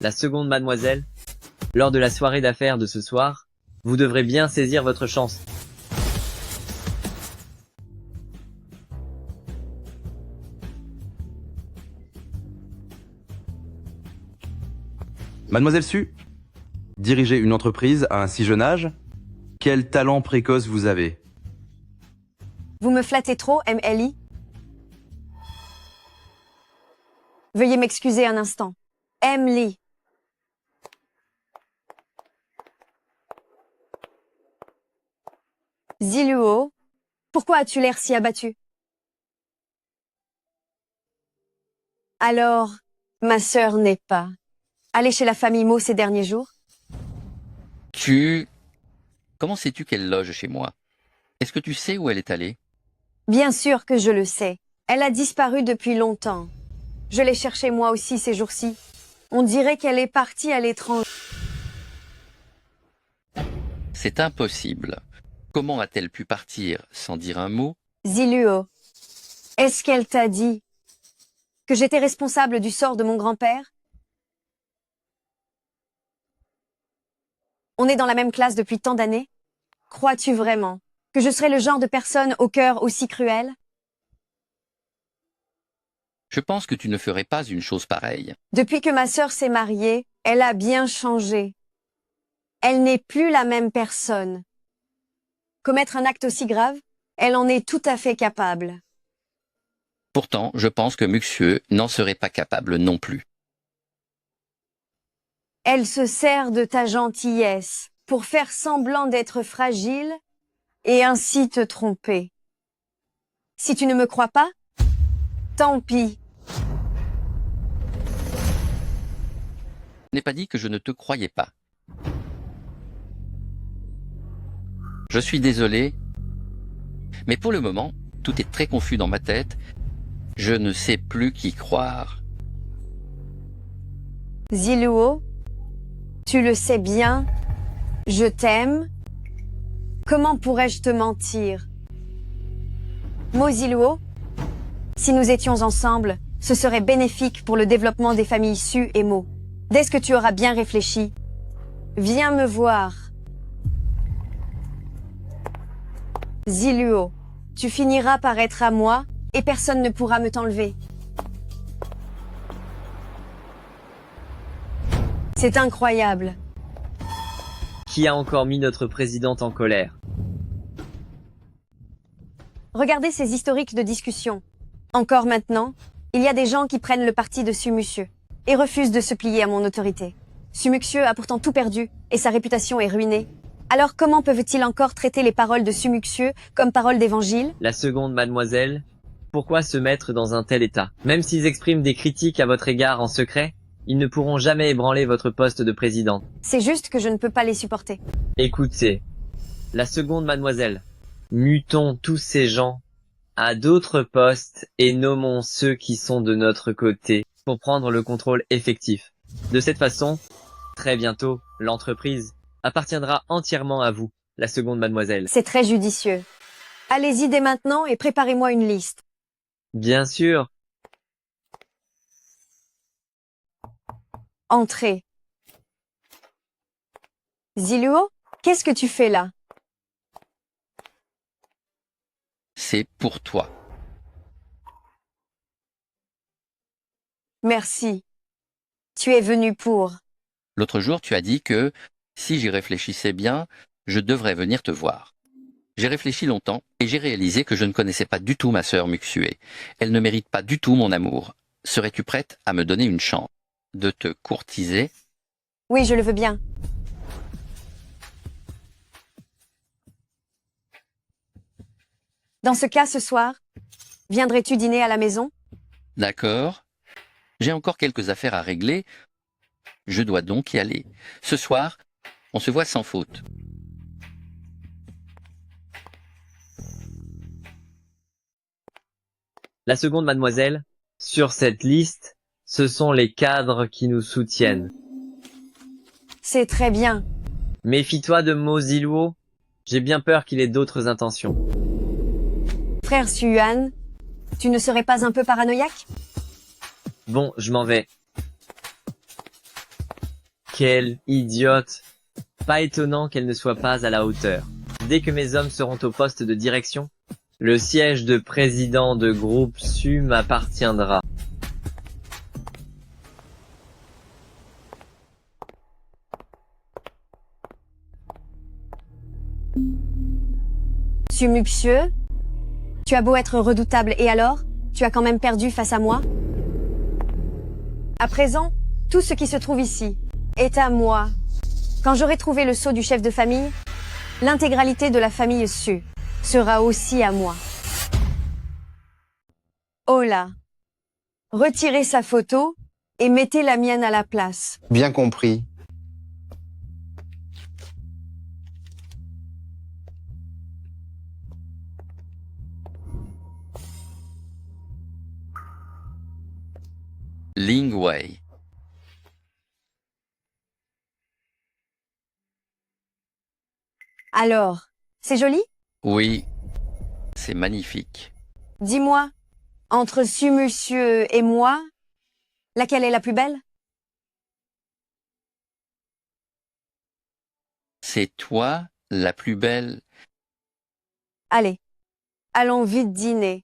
La seconde mademoiselle, lors de la soirée d'affaires de ce soir, vous devrez bien saisir votre chance. Mademoiselle Su, diriger une entreprise à un si jeune âge, quel talent précoce vous avez. Vous me flattez trop, MLI. Veuillez m'excuser un instant. Emily. Ziluo, pourquoi as-tu l'air si abattu? Alors, ma sœur n'est pas allée chez la famille Mo ces derniers jours? Comment sais-tu qu'elle loge chez moi? Est-ce que tu sais où elle est allée? Bien sûr que je le sais. Elle a disparu depuis longtemps. Je l'ai cherchée moi aussi ces jours-ci. On dirait qu'elle est partie à l'étranger. C'est impossible. Comment a-t-elle pu partir sans dire un mot? Ziluo, est-ce qu'elle t'a dit que j'étais responsable du sort de mon grand-père? On est dans la même classe depuis tant d'années. Crois-tu vraiment que je serais le genre de personne au cœur aussi cruel? Je pense que tu ne ferais pas une chose pareille. Depuis que ma sœur s'est mariée, elle a bien changé. Elle n'est plus la même personne. Commettre un acte aussi grave, elle en est tout à fait capable. Pourtant, je pense que Muxieu n'en serait pas capable non plus. Elle se sert de ta gentillesse pour faire semblant d'être fragile et ainsi te tromper. Si tu ne me crois pas, tant pis. Je n'ai pas dit que je ne te croyais pas. Je suis désolé, mais pour le moment, tout est très confus dans ma tête. Je ne sais plus qui croire. Ziluo, tu le sais bien, je t'aime. Comment pourrais-je te mentir? Mo Ziluo, si nous étions ensemble, ce serait bénéfique pour le développement des familles Su et Mo. Dès que tu auras bien réfléchi, viens me voir. Ziluo, tu finiras par être à moi et personne ne pourra me t'enlever. C'est incroyable. Qui a encore mis notre présidente en colère? Regardez ces historiques de discussion. Encore maintenant, il y a des gens qui prennent le parti de Sumuxieu et refusent de se plier à mon autorité. Sumuxieu a pourtant tout perdu et sa réputation est ruinée. Alors comment peuvent-ils encore traiter les paroles de Sumuxieu comme paroles d'évangile? La seconde mademoiselle, pourquoi se mettre dans un tel état? Même s'ils expriment des critiques à votre égard en secret, ils ne pourront jamais ébranler votre poste de présidente. C'est juste que je ne peux pas les supporter. Écoutez, la seconde mademoiselle, mutons tous ces gens à d'autres postes et nommons ceux qui sont de notre côté pour prendre le contrôle effectif. De cette façon, très bientôt, l'entreprise appartiendra entièrement à vous, la seconde mademoiselle. C'est très judicieux. Allez-y dès maintenant et préparez-moi une liste. Bien sûr. Entrez. Ziluo, qu'est-ce que tu fais là? C'est pour toi. Merci. Tu es venu pour... L'autre jour, tu as dit que, si j'y réfléchissais bien, je devrais venir te voir. J'ai réfléchi longtemps et j'ai réalisé que je ne connaissais pas du tout ma sœur Muxue. Elle ne mérite pas du tout mon amour. Serais-tu prête à me donner une chance de te courtiser? Oui, je le veux bien. Dans ce cas, ce soir, viendrais-tu dîner à la maison? D'accord. J'ai encore quelques affaires à régler. Je dois donc y aller. Ce soir, on se voit sans faute. La seconde mademoiselle, sur cette liste, ce sont les cadres qui nous soutiennent. C'est très bien. Méfie-toi de Moziluo. J'ai bien peur qu'il ait d'autres intentions. Frère Suyuan, tu ne serais pas un peu paranoïaque? Bon, je m'en vais. Quelle idiote! Pas étonnant qu'elle ne soit pas à la hauteur. Dès que mes hommes seront au poste de direction, le siège de président de groupe Su m'appartiendra. Sumuxieu, tu as beau être redoutable et alors, tu as quand même perdu face à moi? À présent, tout ce qui se trouve ici est à moi. Quand j'aurai trouvé le sceau du chef de famille, l'intégralité de la famille Su sera aussi à moi. Oh là! Retirez sa photo et mettez la mienne à la place. Bien compris. Ling Wei. Alors, c'est joli? Oui, c'est magnifique. Dis-moi, entre Sumuxieu et moi, laquelle est la plus belle? C'est toi la plus belle. Allez, allons vite dîner.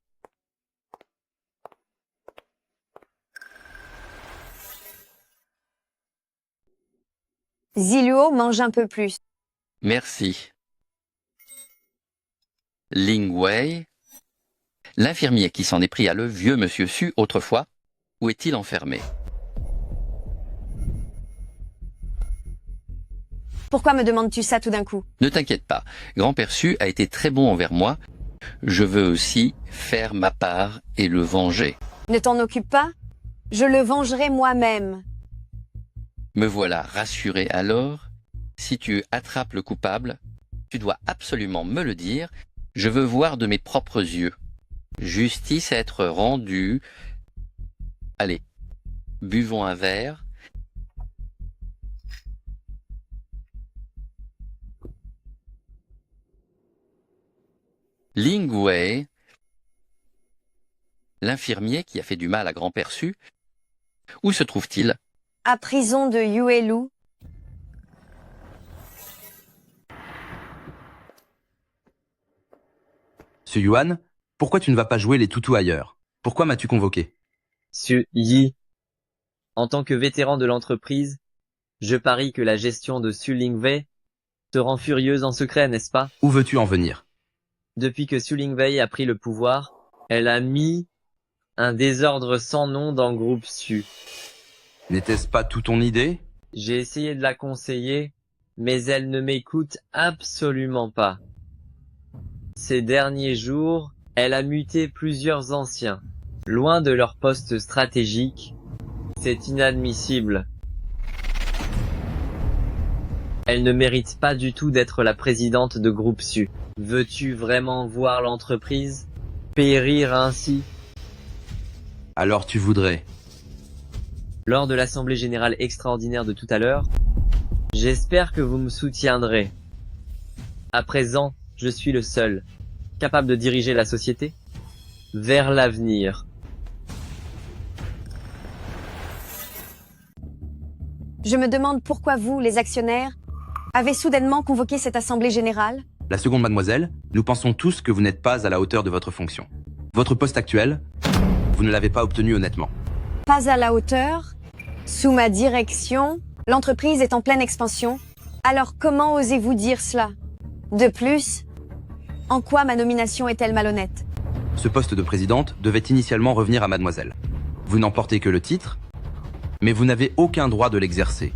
Ziluo mange un peu plus. Merci. Ling Wei. L'infirmier qui s'en est pris à le vieux monsieur Su autrefois, où est-il enfermé? Pourquoi me demandes-tu ça tout d'un coup? Ne t'inquiète pas, grand-père Su a été très bon envers moi. Je veux aussi faire ma part et le venger. Ne t'en occupe pas, je le vengerai moi-même. Me voilà rassuré alors. Si tu attrapes le coupable, tu dois absolument me le dire. Je veux voir de mes propres yeux. Justice à être rendue. Allez, buvons un verre. Ling Wei, l'infirmier qui a fait du mal à grand-père Su, où se trouve-t-il? À prison de Yuelu. Ce Yuan, pourquoi tu ne vas pas jouer les toutous ailleurs? Pourquoi m'as-tu convoqué? Su Yi, en tant que vétéran de l'entreprise, je parie que la gestion de Su Lingwei te rend furieuse en secret, n'est-ce pas? Où veux-tu en venir? Depuis que Su Lingwei a pris le pouvoir, elle a mis un désordre sans nom dans le groupe Su. N'était-ce pas tout ton idée? J'ai essayé de la conseiller, mais elle ne m'écoute absolument pas. Ces derniers jours, elle a muté plusieurs anciens, loin de leur poste stratégique. C'est inadmissible. Elle ne mérite pas du tout d'être la présidente de Groupe Su. Veux-tu vraiment voir l'entreprise périr ainsi? Alors tu voudrais. Lors de l'Assemblée Générale extraordinaire de tout à l'heure, j'espère que vous me soutiendrez. À présent, je suis le seul, capable de diriger la société vers l'avenir. Je me demande pourquoi vous, les actionnaires, avez soudainement convoqué cette assemblée générale. La seconde mademoiselle, nous pensons tous que vous n'êtes pas à la hauteur de votre fonction. Votre poste actuel, vous ne l'avez pas obtenu honnêtement. Pas à la hauteur. Sous ma direction, l'entreprise est en pleine expansion. Alors comment osez-vous dire cela? De plus, en quoi ma nomination est-elle malhonnête? Ce poste de présidente devait initialement revenir à mademoiselle. Vous n'en portez que le titre, mais vous n'avez aucun droit de l'exercer.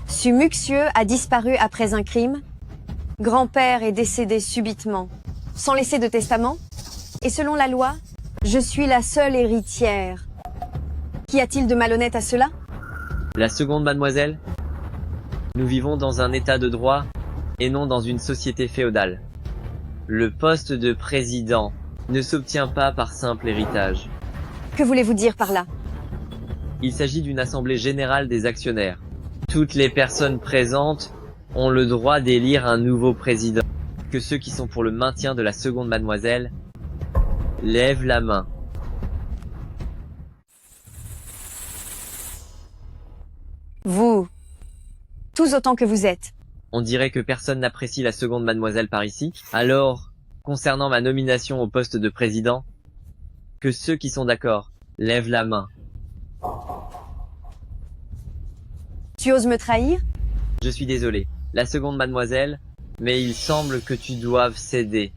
Su Muxieux a disparu après un crime. Grand-père est décédé subitement, sans laisser de testament. Et selon la loi, je suis la seule héritière. Qu'y a-t-il de malhonnête à cela? La seconde mademoiselle, nous vivons dans un état de droit et non dans une société féodale. Le poste de président ne s'obtient pas par simple héritage. Que voulez-vous dire par là? Il s'agit d'une assemblée générale des actionnaires. Toutes les personnes présentes ont le droit d'élire un nouveau président. Que ceux qui sont pour le maintien de la seconde mademoiselle lèvent la main. Vous, tous autant que vous êtes. On dirait que personne n'apprécie la seconde mademoiselle par ici. Alors, concernant ma nomination au poste de président, que ceux qui sont d'accord lèvent la main. Tu oses me trahir? Je suis désolé, la seconde mademoiselle, mais il semble que tu doives céder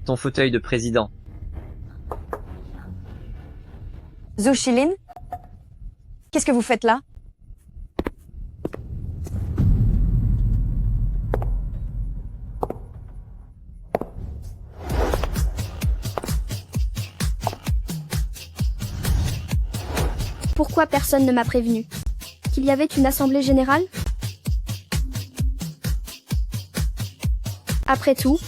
ton fauteuil de président. Zhou Shilin, qu'est-ce que vous faites là? Pourquoi personne ne m'a prévenu? Qu'il y avait une assemblée générale? Après tout,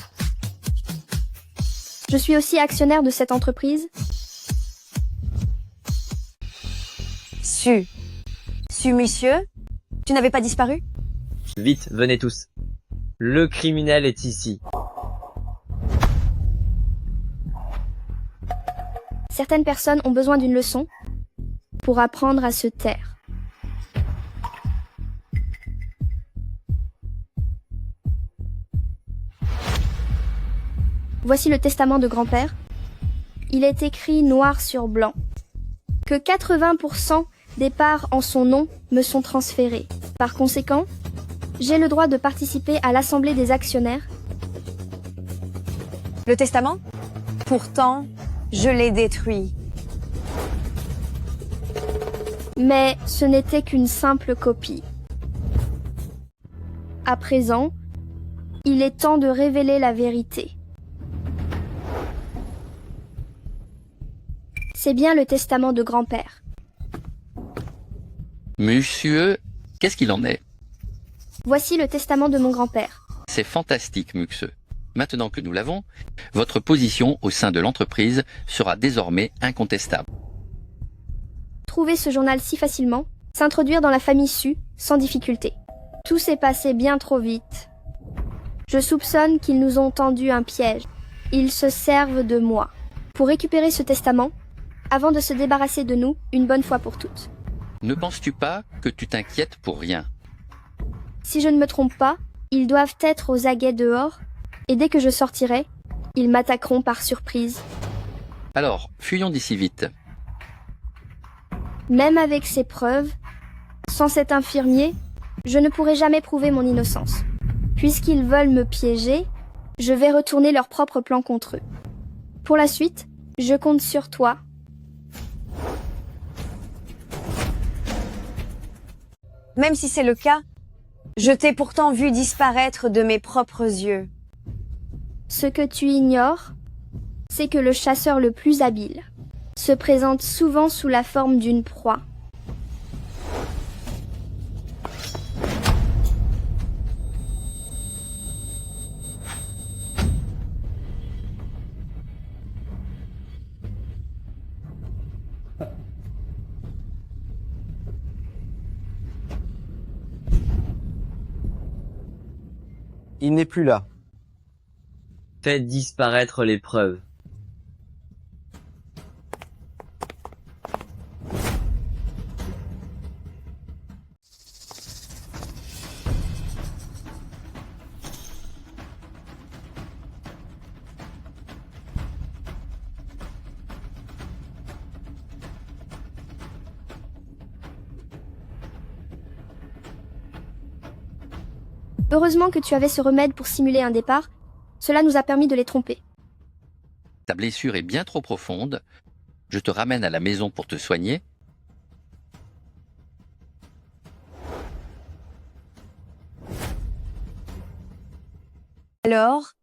je suis aussi actionnaire de cette entreprise. Su Monsieur, tu n'avais pas disparu? Vite, venez tous. Le criminel est ici. Certaines personnes ont besoin d'une leçon pour apprendre à se taire. Voici le testament de grand-père. Il est écrit noir sur blanc que 80% des parts en son nom me sont transférées. Par conséquent, j'ai le droit de participer à l'assemblée des actionnaires. Le testament? Pourtant, je l'ai détruit. Mais ce n'était qu'une simple copie. À présent, il est temps de révéler la vérité. C'est bien le testament de grand-père. Monsieur, qu'est-ce qu'il en est? Voici le testament de mon grand-père. C'est fantastique, Muxeux. Maintenant que nous l'avons, votre position au sein de l'entreprise sera désormais incontestable. Trouver ce journal si facilement, s'introduire dans la famille Su sans difficulté. Tout s'est passé bien trop vite. Je soupçonne qu'ils nous ont tendu un piège. Ils se servent de moi pour récupérer ce testament avant de se débarrasser de nous une bonne fois pour toutes. Ne penses-tu pas que tu t'inquiètes pour rien? Si je ne me trompe pas, ils doivent être aux aguets dehors, et dès que je sortirai, ils m'attaqueront par surprise. Alors, fuyons d'ici vite. Même avec ces preuves, sans cet infirmier, je ne pourrai jamais prouver mon innocence. Puisqu'ils veulent me piéger, je vais retourner leur propre plan contre eux. Pour la suite, je compte sur toi. Même si c'est le cas, je t'ai pourtant vu disparaître de mes propres yeux. Ce que tu ignores, c'est que le chasseur le plus habile se présente souvent sous la forme d'une proie. Il n'est plus là. Faites disparaître les preuves. Heureusement que tu avais ce remède pour simuler un départ. Cela nous a permis de les tromper. Ta blessure est bien trop profonde. Je te ramène à la maison pour te soigner. Alors,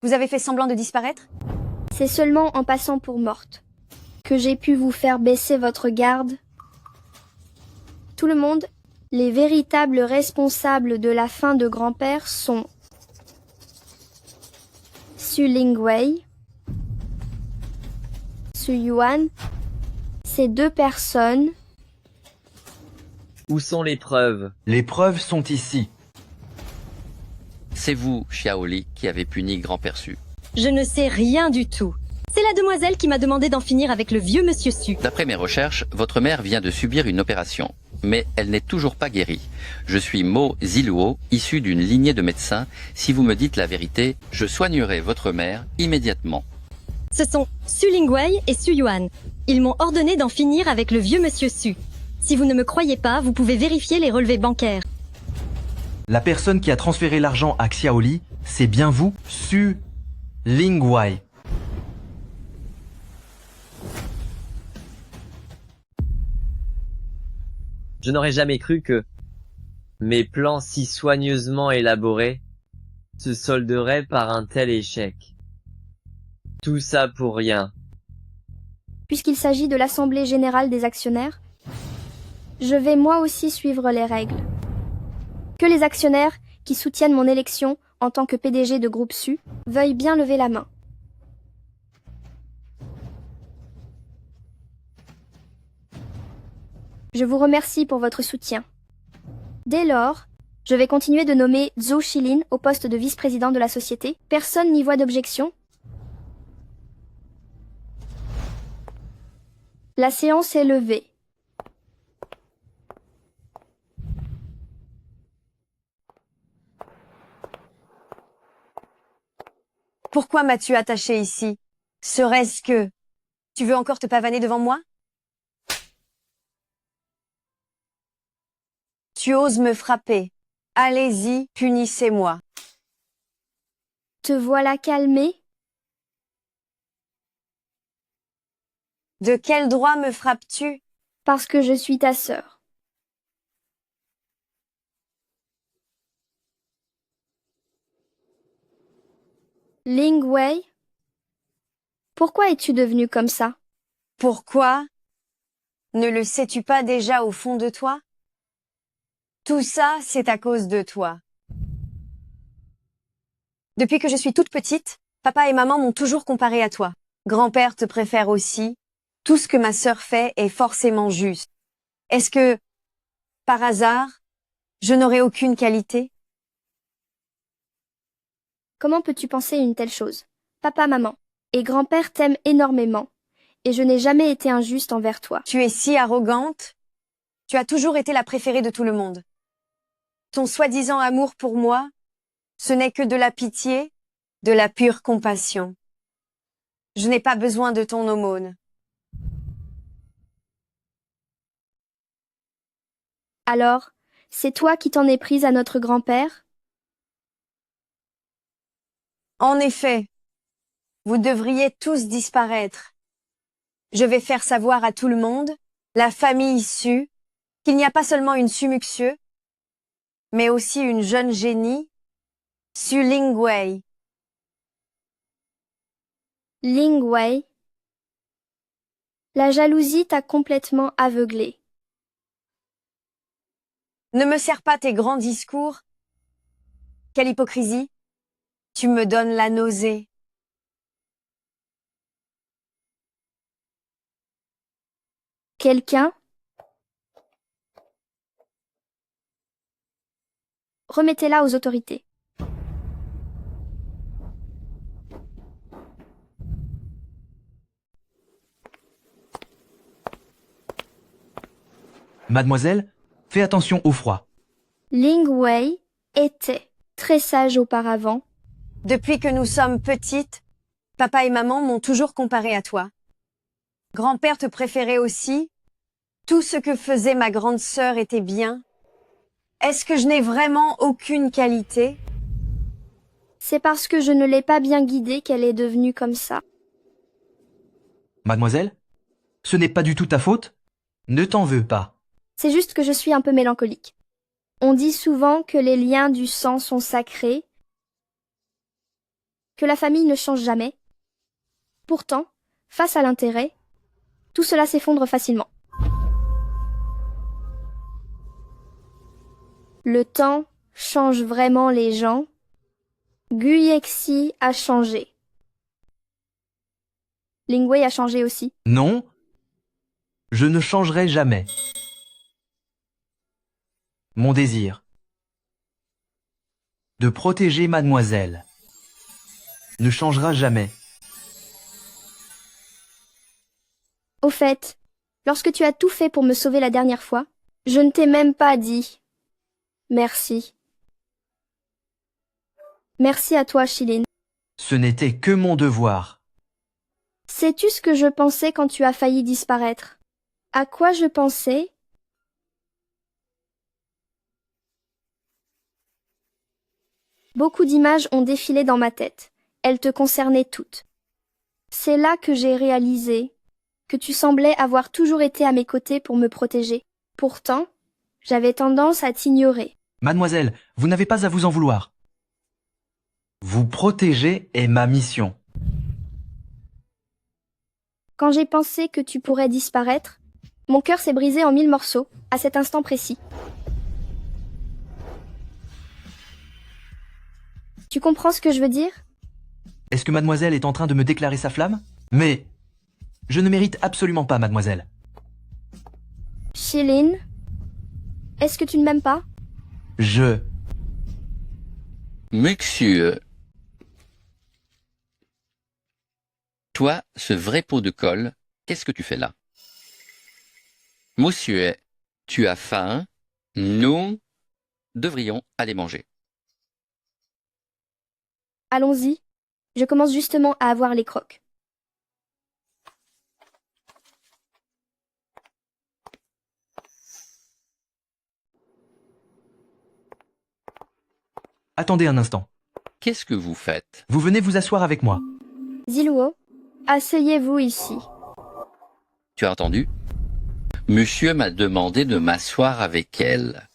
vous avez fait semblant de disparaître? C'est seulement en passant pour morte que j'ai pu vous faire baisser votre garde. Tout le monde, les véritables responsables de la fin de grand-père sont Su Lingwei, Su Yuan. Ces deux personnes. Où sont les preuves? Les preuves sont ici. C'est vous, Xiaoli, qui avez puni Grand-Père Su. Je ne sais rien du tout. C'est la demoiselle qui m'a demandé d'en finir avec le vieux monsieur Su. D'après mes recherches, votre mère vient de subir une opération, mais elle n'est toujours pas guérie. Je suis Mo Ziluo, issu d'une lignée de médecins. Si vous me dites la vérité, je soignerai votre mère immédiatement. Ce sont Su Lingwei et Su Yuan. Ils m'ont ordonné d'en finir avec le vieux monsieur Su. Si vous ne me croyez pas, vous pouvez vérifier les relevés bancaires. La personne qui a transféré l'argent à Xiaoli, c'est bien vous, Su Lingwei. Je n'aurais jamais cru que mes plans si soigneusement élaborés se solderaient par un tel échec. Tout ça pour rien. Puisqu'il s'agit de l'Assemblée générale des actionnaires, je vais moi aussi suivre les règles. Que les actionnaires qui soutiennent mon élection en tant que PDG de Groupe Su veuillent bien lever la main. Je vous remercie pour votre soutien. Dès lors, je vais continuer de nommer Zhou Shilin au poste de vice-président de la société. Personne n'y voit d'objection. La séance est levée. Pourquoi m'as-tu attaché ici? Serait-ce que tu veux encore te pavaner devant moi? Tu oses me frapper. Allez-y, punissez-moi. Te voilà calmé? De quel droit me frappes-tu? Parce que je suis ta sœur. Lingwei, pourquoi es-tu devenu comme ça? Pourquoi? Ne le sais-tu pas déjà au fond de toi? Tout ça, c'est à cause de toi. Depuis que je suis toute petite, papa et maman m'ont toujours comparé à toi. Grand-père te préfère aussi. Tout ce que ma sœur fait est forcément juste. Est-ce que, par hasard, je n'aurai aucune qualité? Comment peux-tu penser une telle chose? Papa, maman et grand-père t'aiment énormément, et je n'ai jamais été injuste envers toi. Tu es si arrogante. Tu as toujours été la préférée de tout le monde. Ton soi-disant amour pour moi, ce n'est que de la pitié, de la pure compassion. Je n'ai pas besoin de ton aumône. Alors, « 'C'est toi qui t'en es prise à notre grand-père ? En effet, vous devriez tous disparaître. Je vais faire savoir à tout le monde, la famille Su, qu'il n'y a pas seulement une Su Muxieu, mais aussi une jeune génie, Su Lingwei. Lingwei. La jalousie t'a complètement aveuglé. Ne me sers pas tes grands discours. Quelle hypocrisie. Tu me donnes la nausée. Quelqu'un? Remettez-la aux autorités. Mademoiselle, fais attention au froid. Lingwei était très sage auparavant. Depuis que nous sommes petites, papa et maman m'ont toujours comparé à toi. Grand-père te préférait aussi. Tout ce que faisait ma grande sœur était bien. Est-ce que je n'ai vraiment aucune qualité? C'est parce que je ne l'ai pas bien guidée qu'elle est devenue comme ça. Mademoiselle, ce n'est pas du tout ta faute. Ne t'en veux pas. C'est juste que je suis un peu mélancolique. On dit souvent que les liens du sang sont sacrés, que la famille ne change jamais. Pourtant, face à l'intérêt, tout cela s'effondre facilement. Le temps change vraiment les gens. Guyexi a changé. Lingwei a changé aussi. Non, je ne changerai jamais. Mon désir de protéger mademoiselle ne changera jamais. Au fait, lorsque tu as tout fait pour me sauver la dernière fois, je ne t'ai même pas dit merci. Merci à toi, Shilin. Ce n'était que mon devoir. Sais-tu ce que je pensais quand tu as failli disparaître? À quoi je pensais? Beaucoup d'images ont défilé dans ma tête. Elles te concernaient toutes. C'est là que j'ai réalisé que tu semblais avoir toujours été à mes côtés pour me protéger. Pourtant, j'avais tendance à t'ignorer. Mademoiselle, vous n'avez pas à vous en vouloir. Vous protéger est ma mission. Quand j'ai pensé que tu pourrais disparaître, mon cœur s'est brisé en 1000 morceaux, à cet instant précis. Tu comprends ce que je veux dire? Est-ce que mademoiselle est en train de me déclarer sa flamme? Mais je ne mérite absolument pas, mademoiselle. Shilin, est-ce que tu ne m'aimes pas? Muxieu. Toi, ce vrai pot de colle, qu'est-ce que tu fais là? Monsieur, tu as faim? Nous devrions aller manger. Allons-y. Je commence justement à avoir les crocs. Attendez un instant. Qu'est-ce que vous faites? Vous venez vous asseoir avec moi. Ziluo, asseyez-vous ici. Tu as entendu? Monsieur m'a demandé de m'asseoir avec elle.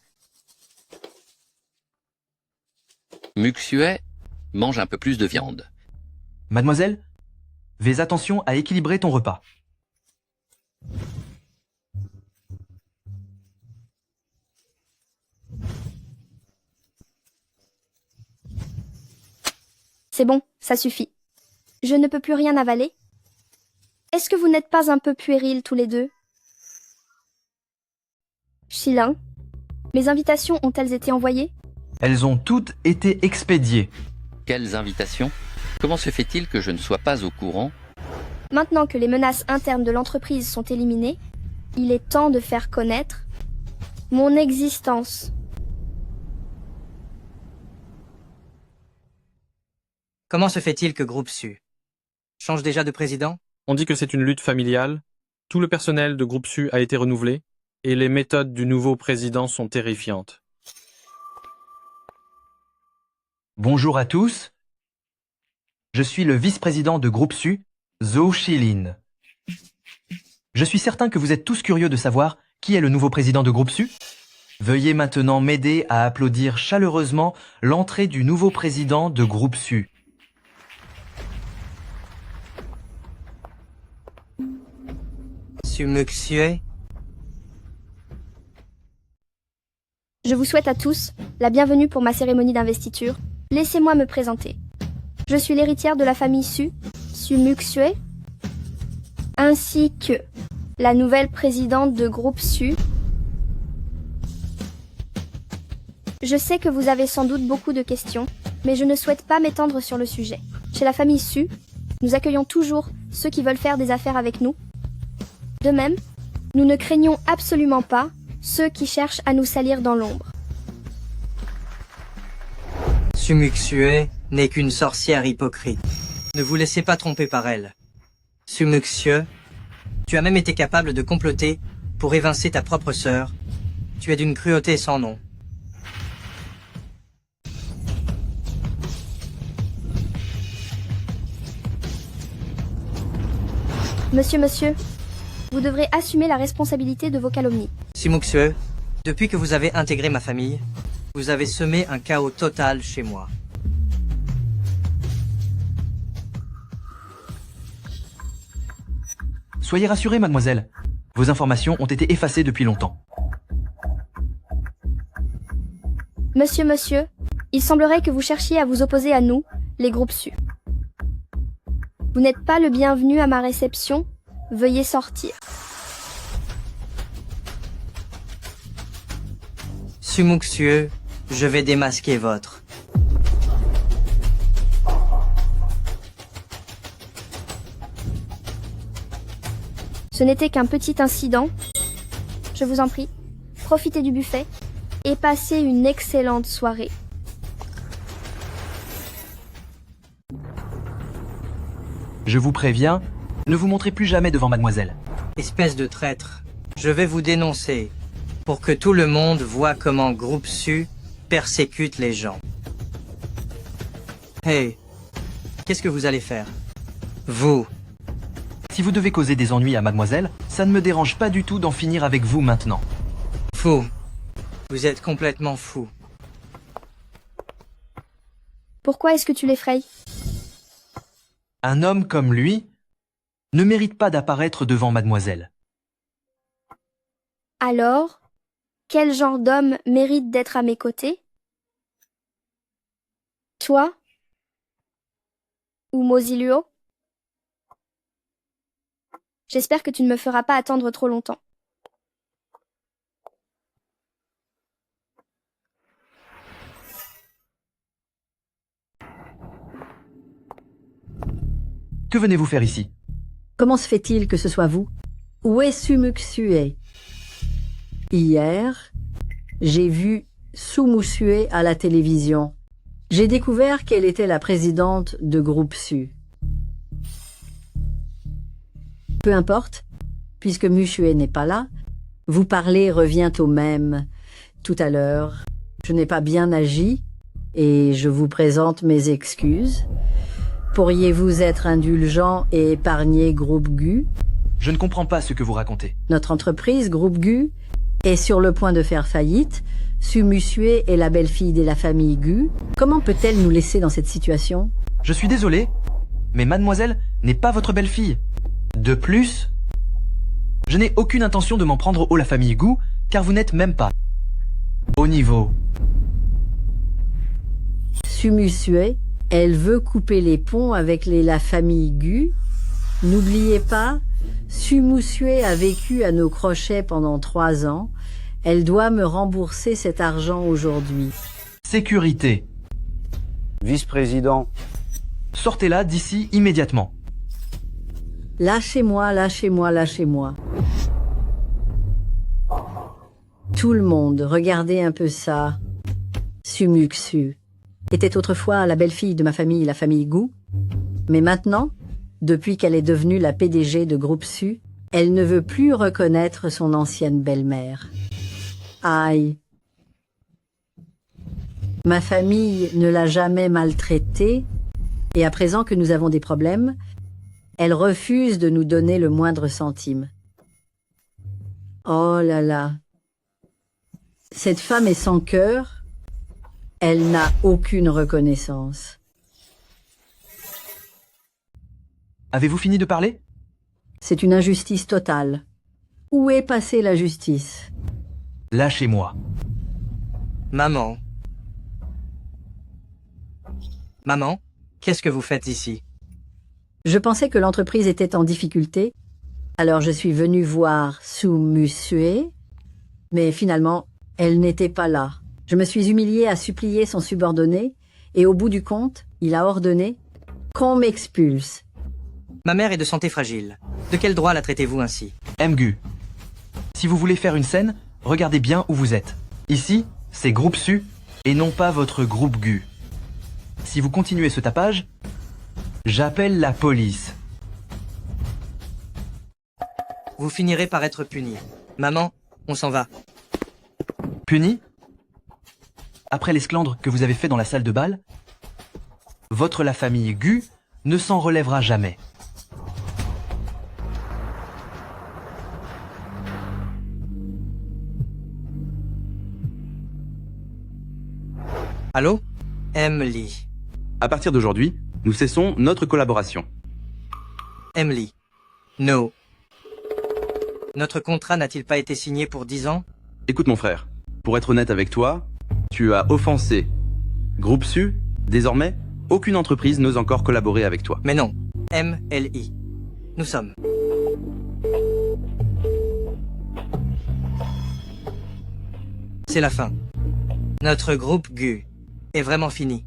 Muxuet, mange un peu plus de viande. Mademoiselle, fais attention à équilibrer ton repas. C'est bon, ça suffit. Je ne peux plus rien avaler. Est-ce que vous n'êtes pas un peu puérils tous les deux? Shilin, mes invitations ont-elles été envoyées? Elles ont toutes été expédiées. Quelles invitations? Comment se fait-il que je ne sois pas au courant? Maintenant que les menaces internes de l'entreprise sont éliminées, il est temps de faire connaître mon existence. Comment se fait-il que Groupe Su change déjà de président? On dit que c'est une lutte familiale. Tout le personnel de Groupe Su a été renouvelé et les méthodes du nouveau président sont terrifiantes. Bonjour à tous. Je suis le vice-président de Groupe Su, Zhou Shilin. Je suis certain que vous êtes tous curieux de savoir qui est le nouveau président de Groupe Su. Veuillez maintenant m'aider à applaudir chaleureusement l'entrée du nouveau président de Groupe Su. Su Muxue, Je vous souhaite à tous la bienvenue pour ma cérémonie d'investiture. Laissez-moi me présenter. Je suis l'héritière de la famille Su, Su Muxue, ainsi que la nouvelle présidente de Groupe Su. Je sais que vous avez sans doute beaucoup de questions, mais je ne souhaite pas m'étendre sur le sujet. Chez la famille Su, nous accueillons toujours ceux qui veulent faire des affaires avec nous. De même, nous ne craignons absolument pas ceux qui cherchent à nous salir dans l'ombre. Su Muxue n'est qu'une sorcière hypocrite. Ne vous laissez pas tromper par elle. Su Muxue, tu as même été capable de comploter pour évincer ta propre sœur. Tu es d'une cruauté sans nom. Monsieur, vous devrez assumer la responsabilité de vos calomnies. Su Muxue, depuis que vous avez intégré ma famille, vous avez semé un chaos total chez moi. Soyez rassurée, mademoiselle. Vos informations ont été effacées depuis longtemps. Monsieur, il semblerait que vous cherchiez à vous opposer à nous, les groupes Su. Vous n'êtes pas le bienvenu à ma réception, veuillez sortir. Su Muxue, je vais démasquer votre. Ce n'était qu'un petit incident. Je vous en prie, profitez du buffet et passez une excellente soirée. Je vous préviens, ne vous montrez plus jamais devant mademoiselle. Espèce de traître, je vais vous dénoncer pour que tout le monde voit comment Groupe Su persécute les gens. Hey, qu'est-ce que vous allez faire? Vous. Si vous devez causer des ennuis à mademoiselle, ça ne me dérange pas du tout d'en finir avec vous maintenant. Fou. Vous êtes complètement fou. Pourquoi est-ce que tu l'effrayes? Un homme comme lui ne mérite pas d'apparaître devant mademoiselle. Alors, quel genre d'homme mérite d'être à mes côtés? Toi? Ou Mosiluo? J'espère que tu ne me feras pas attendre trop longtemps. Que venez-vous faire ici? Comment se fait-il que ce soit vous? Où est Su Muxue? Hier, j'ai vu Su Muxue à la télévision. J'ai découvert qu'elle était la présidente de Groupe Su. Peu importe, puisque Muxue n'est pas là, vous parler revient au même. Tout à l'heure, je n'ai pas bien agi et je vous présente mes excuses. Pourriez-vous être indulgent et épargner Groupe Gu? Je ne comprends pas ce que vous racontez. Notre entreprise, Groupe Gu, est sur le point de faire faillite. Su Muxue est la belle-fille de la famille Gu. Comment peut-elle nous laisser dans cette situation? Je suis désolé, mais mademoiselle n'est pas votre belle-fille. De plus, je n'ai aucune intention de m'en prendre au la famille Gu, car vous n'êtes même pas au niveau. Su Muxue, elle veut couper les ponts avec la famille Gu. N'oubliez pas, Su Muxue a vécu à nos crochets pendant 3 ans. Elle doit me rembourser cet argent aujourd'hui. Sécurité. Vice-président. Sortez-la d'ici immédiatement. Lâchez-moi, lâchez-moi, lâchez-moi. Tout le monde, regardez un peu ça. Su Muxue était autrefois la belle-fille de ma famille, la famille Gu. Mais maintenant, depuis qu'elle est devenue la PDG de Groupe Su, elle ne veut plus reconnaître son ancienne belle-mère. Aïe. Ma famille ne l'a jamais maltraitée, Et à présent que nous avons des problèmes, elle refuse de nous donner le moindre centime. Oh là là. Cette femme est sans cœur. Elle n'a aucune reconnaissance. Avez-vous fini de parler? C'est une injustice totale. Où est passée la justice? Lâchez-moi. Maman. Maman, qu'est-ce que vous faites ici? Je pensais que l'entreprise était en difficulté, alors je suis venue voir Sumusue, mais finalement, elle n'était pas là. Je me suis humiliée à supplier son subordonné, et au bout du compte, il a ordonné qu'on m'expulse. Ma mère est de santé fragile. De quel droit la traitez-vous ainsi? Mgu. Si vous voulez faire une scène, regardez bien où vous êtes. Ici, c'est groupe Su, et non pas votre groupe Gu. Si vous continuez ce tapage, j'appelle la police. Vous finirez par être puni. Maman, on s'en va. Puni? Après l'esclandre que vous avez fait dans la salle de bal, la famille Gu ne s'en relèvera jamais. Allô? Emily. À partir d'aujourd'hui, nous cessons notre collaboration. Emily. No. Notre contrat n'a-t-il pas été signé pour 10 ans? Écoute mon frère, pour être honnête avec toi, tu as offensé Groupe Su. Désormais, aucune entreprise n'ose encore collaborer avec toi. Mais non. MLI. Nous sommes. C'est la fin. Notre groupe Gu est vraiment fini.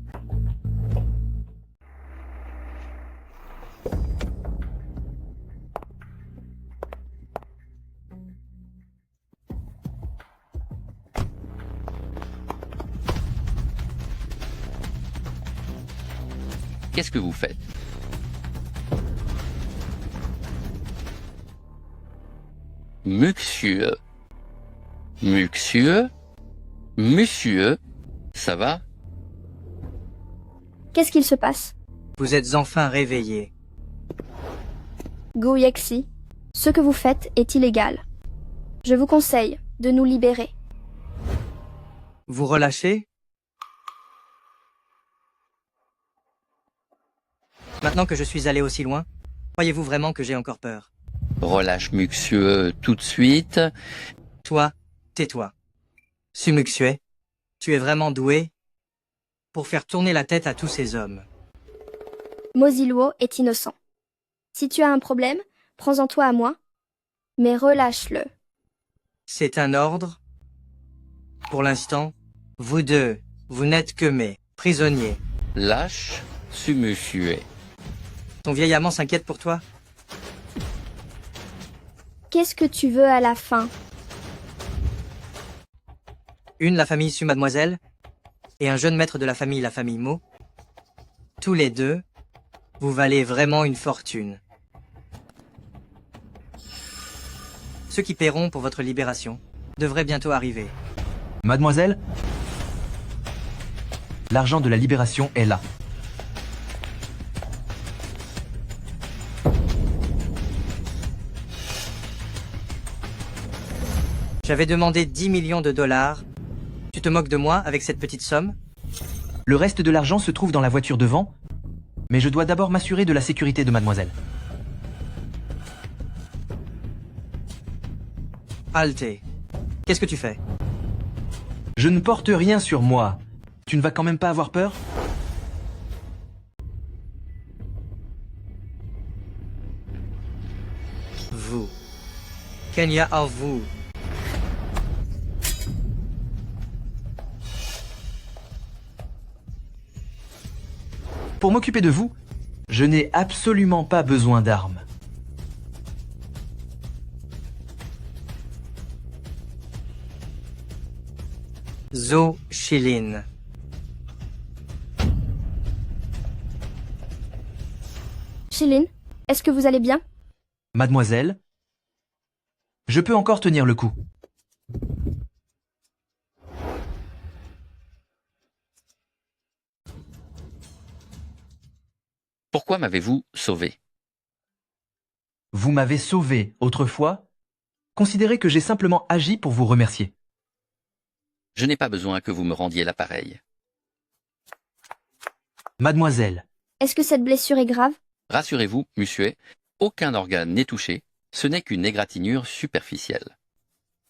Qu'est-ce que vous faites? Monsieur. Monsieur. Monsieur. Ça va? Qu'est-ce qu'il se passe? Vous êtes enfin réveillés. Go Yexi, ce que vous faites est illégal. Je vous conseille de nous libérer. Vous relâchez? Maintenant que je suis allé aussi loin, croyez-vous vraiment que j'ai encore peur? Relâche Muxue tout de suite. Toi, tais-toi. Sumuxue, tu es vraiment doué pour faire tourner la tête à tous ces hommes. Moziluo est innocent. Si tu as un problème, prends-en toi à moi, mais relâche-le. C'est un ordre. Pour l'instant, vous deux, vous n'êtes que mes prisonniers. Lâche Sumuxue. Ton vieil amant s'inquiète pour toi? Qu'est-ce que tu veux à la fin? La famille Su Mademoiselle, et un jeune maître de la famille Mo. Tous les deux, vous valez vraiment une fortune. Ceux qui paieront pour votre libération devraient bientôt arriver. Mademoiselle, l'argent de la libération est là. J'avais demandé 10 millions de dollars. Tu te moques de moi avec cette petite somme? Le reste de l'argent se trouve dans la voiture devant, mais je dois d'abord m'assurer de la sécurité de mademoiselle. Alte, qu'est-ce que tu fais? Je ne porte rien sur moi. Tu ne vas quand même pas avoir peur? Vous. Kenya à vous. Pour m'occuper de vous, je n'ai absolument pas besoin d'armes. Zo Shilin. Shilin, est-ce que vous allez bien? Mademoiselle, je peux encore tenir le coup. Pourquoi m'avez-vous sauvé? Vous m'avez sauvé autrefois. Considérez que j'ai simplement agi pour vous remercier. Je n'ai pas besoin que vous me rendiez l'appareil. Mademoiselle, Est-ce que cette blessure est grave? Rassurez-vous, monsieur, aucun organe n'est touché, ce n'est qu'une égratignure superficielle.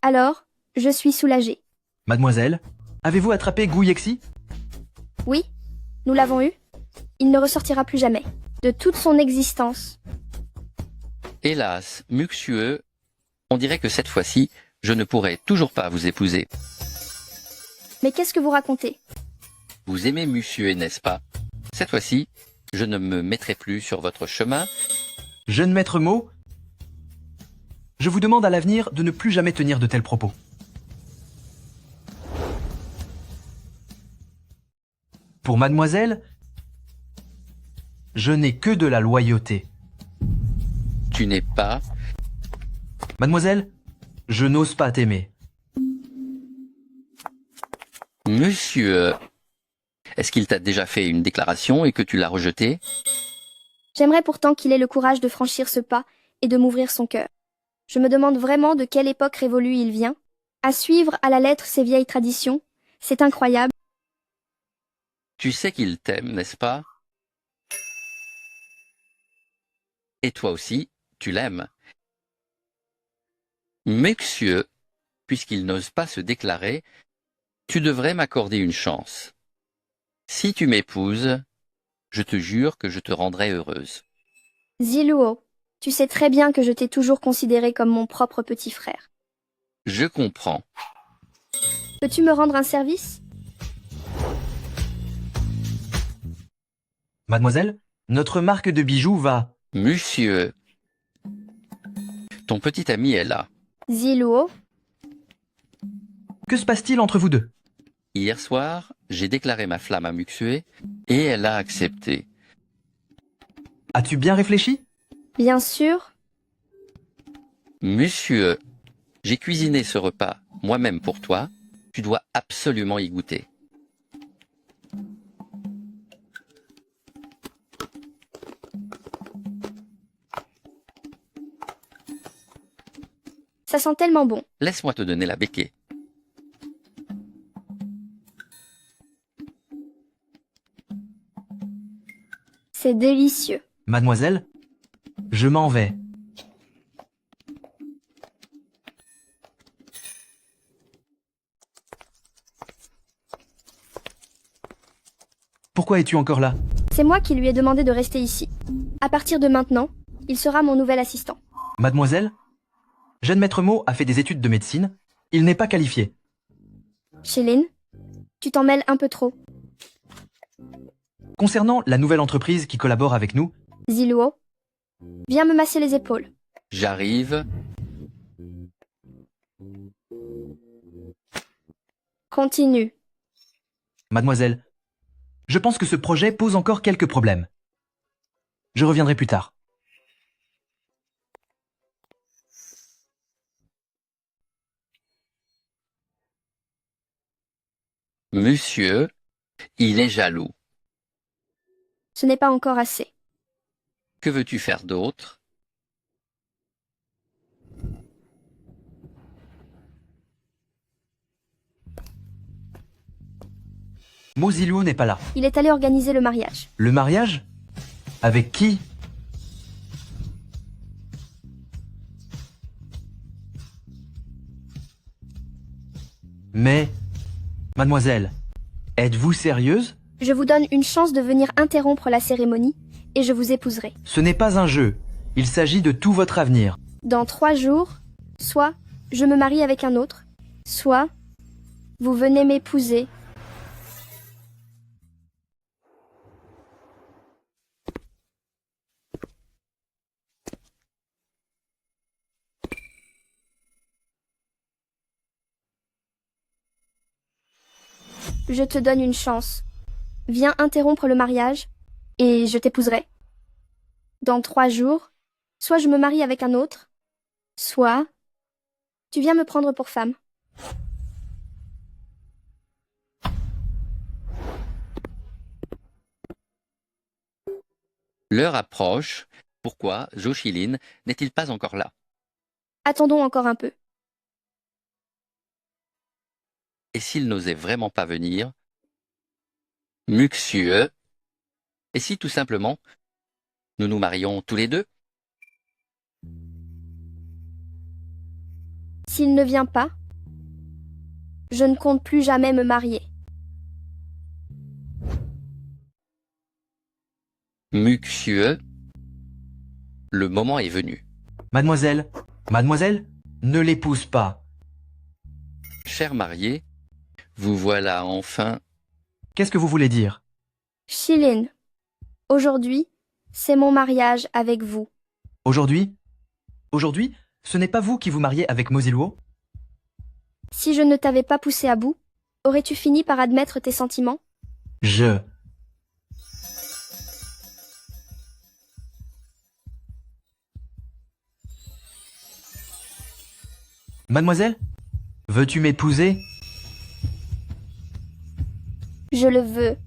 Alors, je suis soulagée. mademoiselle, avez-vous attrapé Gu Yexi? Oui, nous l'avons eu. Il ne ressortira plus jamais, de toute son existence. Hélas, Muxieux, on dirait que cette fois-ci, je ne pourrai toujours pas vous épouser. Mais qu'est-ce que vous racontez? Vous aimez Muxieux, n'est-ce pas? Cette fois-ci, je ne me mettrai plus sur votre chemin. Jeune maître Mo, je vous demande à l'avenir de ne plus jamais tenir de tels propos. Pour mademoiselle, je n'ai que de la loyauté. Tu n'es pas... Mademoiselle, je n'ose pas t'aimer. Monsieur, est-ce qu'il t'a déjà fait une déclaration et que tu l'as rejetée? J'aimerais pourtant qu'il ait le courage de franchir ce pas et de m'ouvrir son cœur. Je me demande vraiment de quelle époque révolue il vient. À suivre à la lettre ces vieilles traditions, c'est incroyable. Tu sais qu'il t'aime, n'est-ce pas? Et toi aussi, tu l'aimes. Muxieux, puisqu'il n'ose pas se déclarer, tu devrais m'accorder une chance. Si tu m'épouses, je te jure que je te rendrai heureuse. Ziluo, tu sais très bien que je t'ai toujours considéré comme mon propre petit frère. Je comprends. Peux-tu me rendre un service? Mademoiselle, notre marque de bijoux va... Monsieur, ton petit ami est là. Ziluo, Que se passe-t-il entre vous deux? Hier soir, j'ai déclaré ma flamme à Muxue et elle a accepté. As-tu bien réfléchi? bien sûr. Monsieur, j'ai cuisiné ce repas moi-même pour toi. Tu dois absolument y goûter. Ça sent tellement bon. Laisse-moi te donner la béquée. C'est délicieux. Mademoiselle, je m'en vais. Pourquoi es-tu encore là? C'est moi qui lui ai demandé de rester ici. À partir de maintenant, il sera mon nouvel assistant. Mademoiselle, jeune maître Mo a fait des études de médecine. Il n'est pas qualifié. Chéline, tu t'en mêles un peu trop. Concernant la nouvelle entreprise qui collabore avec nous, Ziluo, viens me masser les épaules. J'arrive. Continue. mademoiselle, je pense que ce projet pose encore quelques problèmes. Je reviendrai plus tard. Monsieur, il est jaloux. Ce n'est pas encore assez. Que veux-tu faire d'autre? Mo Ziluo n'est pas là. Il est allé organiser le mariage. Le mariage? Avec qui? Mais, mademoiselle, êtes-vous sérieuse? Je vous donne une chance de venir interrompre la cérémonie et je vous épouserai. Ce n'est pas un jeu. Il s'agit de tout votre avenir. Dans 3 jours, soit je me marie avec un autre, soit vous venez m'épouser. Je te donne une chance. Viens interrompre le mariage et je t'épouserai. Dans 3 jours, soit je me marie avec un autre, soit tu viens me prendre pour femme. L'heure approche. Pourquoi Joshilin n'est-il pas encore là? Attendons encore un peu. Et s'il n'osait vraiment pas venir? Muxieux. Et si tout simplement, nous nous marions tous les deux? S'il ne vient pas, je ne compte plus jamais me marier. Muxieux. Le moment est venu. Mademoiselle, mademoiselle, ne l'épouse pas. Cher marié, vous voilà enfin. Qu'est-ce que vous voulez dire? Shilin, aujourd'hui, c'est mon mariage avec vous. Aujourd'hui? Aujourd'hui, ce n'est pas vous qui vous mariez avec Moziluo? Si je ne t'avais pas poussé à bout, aurais-tu fini par admettre tes sentiments? Mademoiselle, veux-tu m'épouser? Je le veux.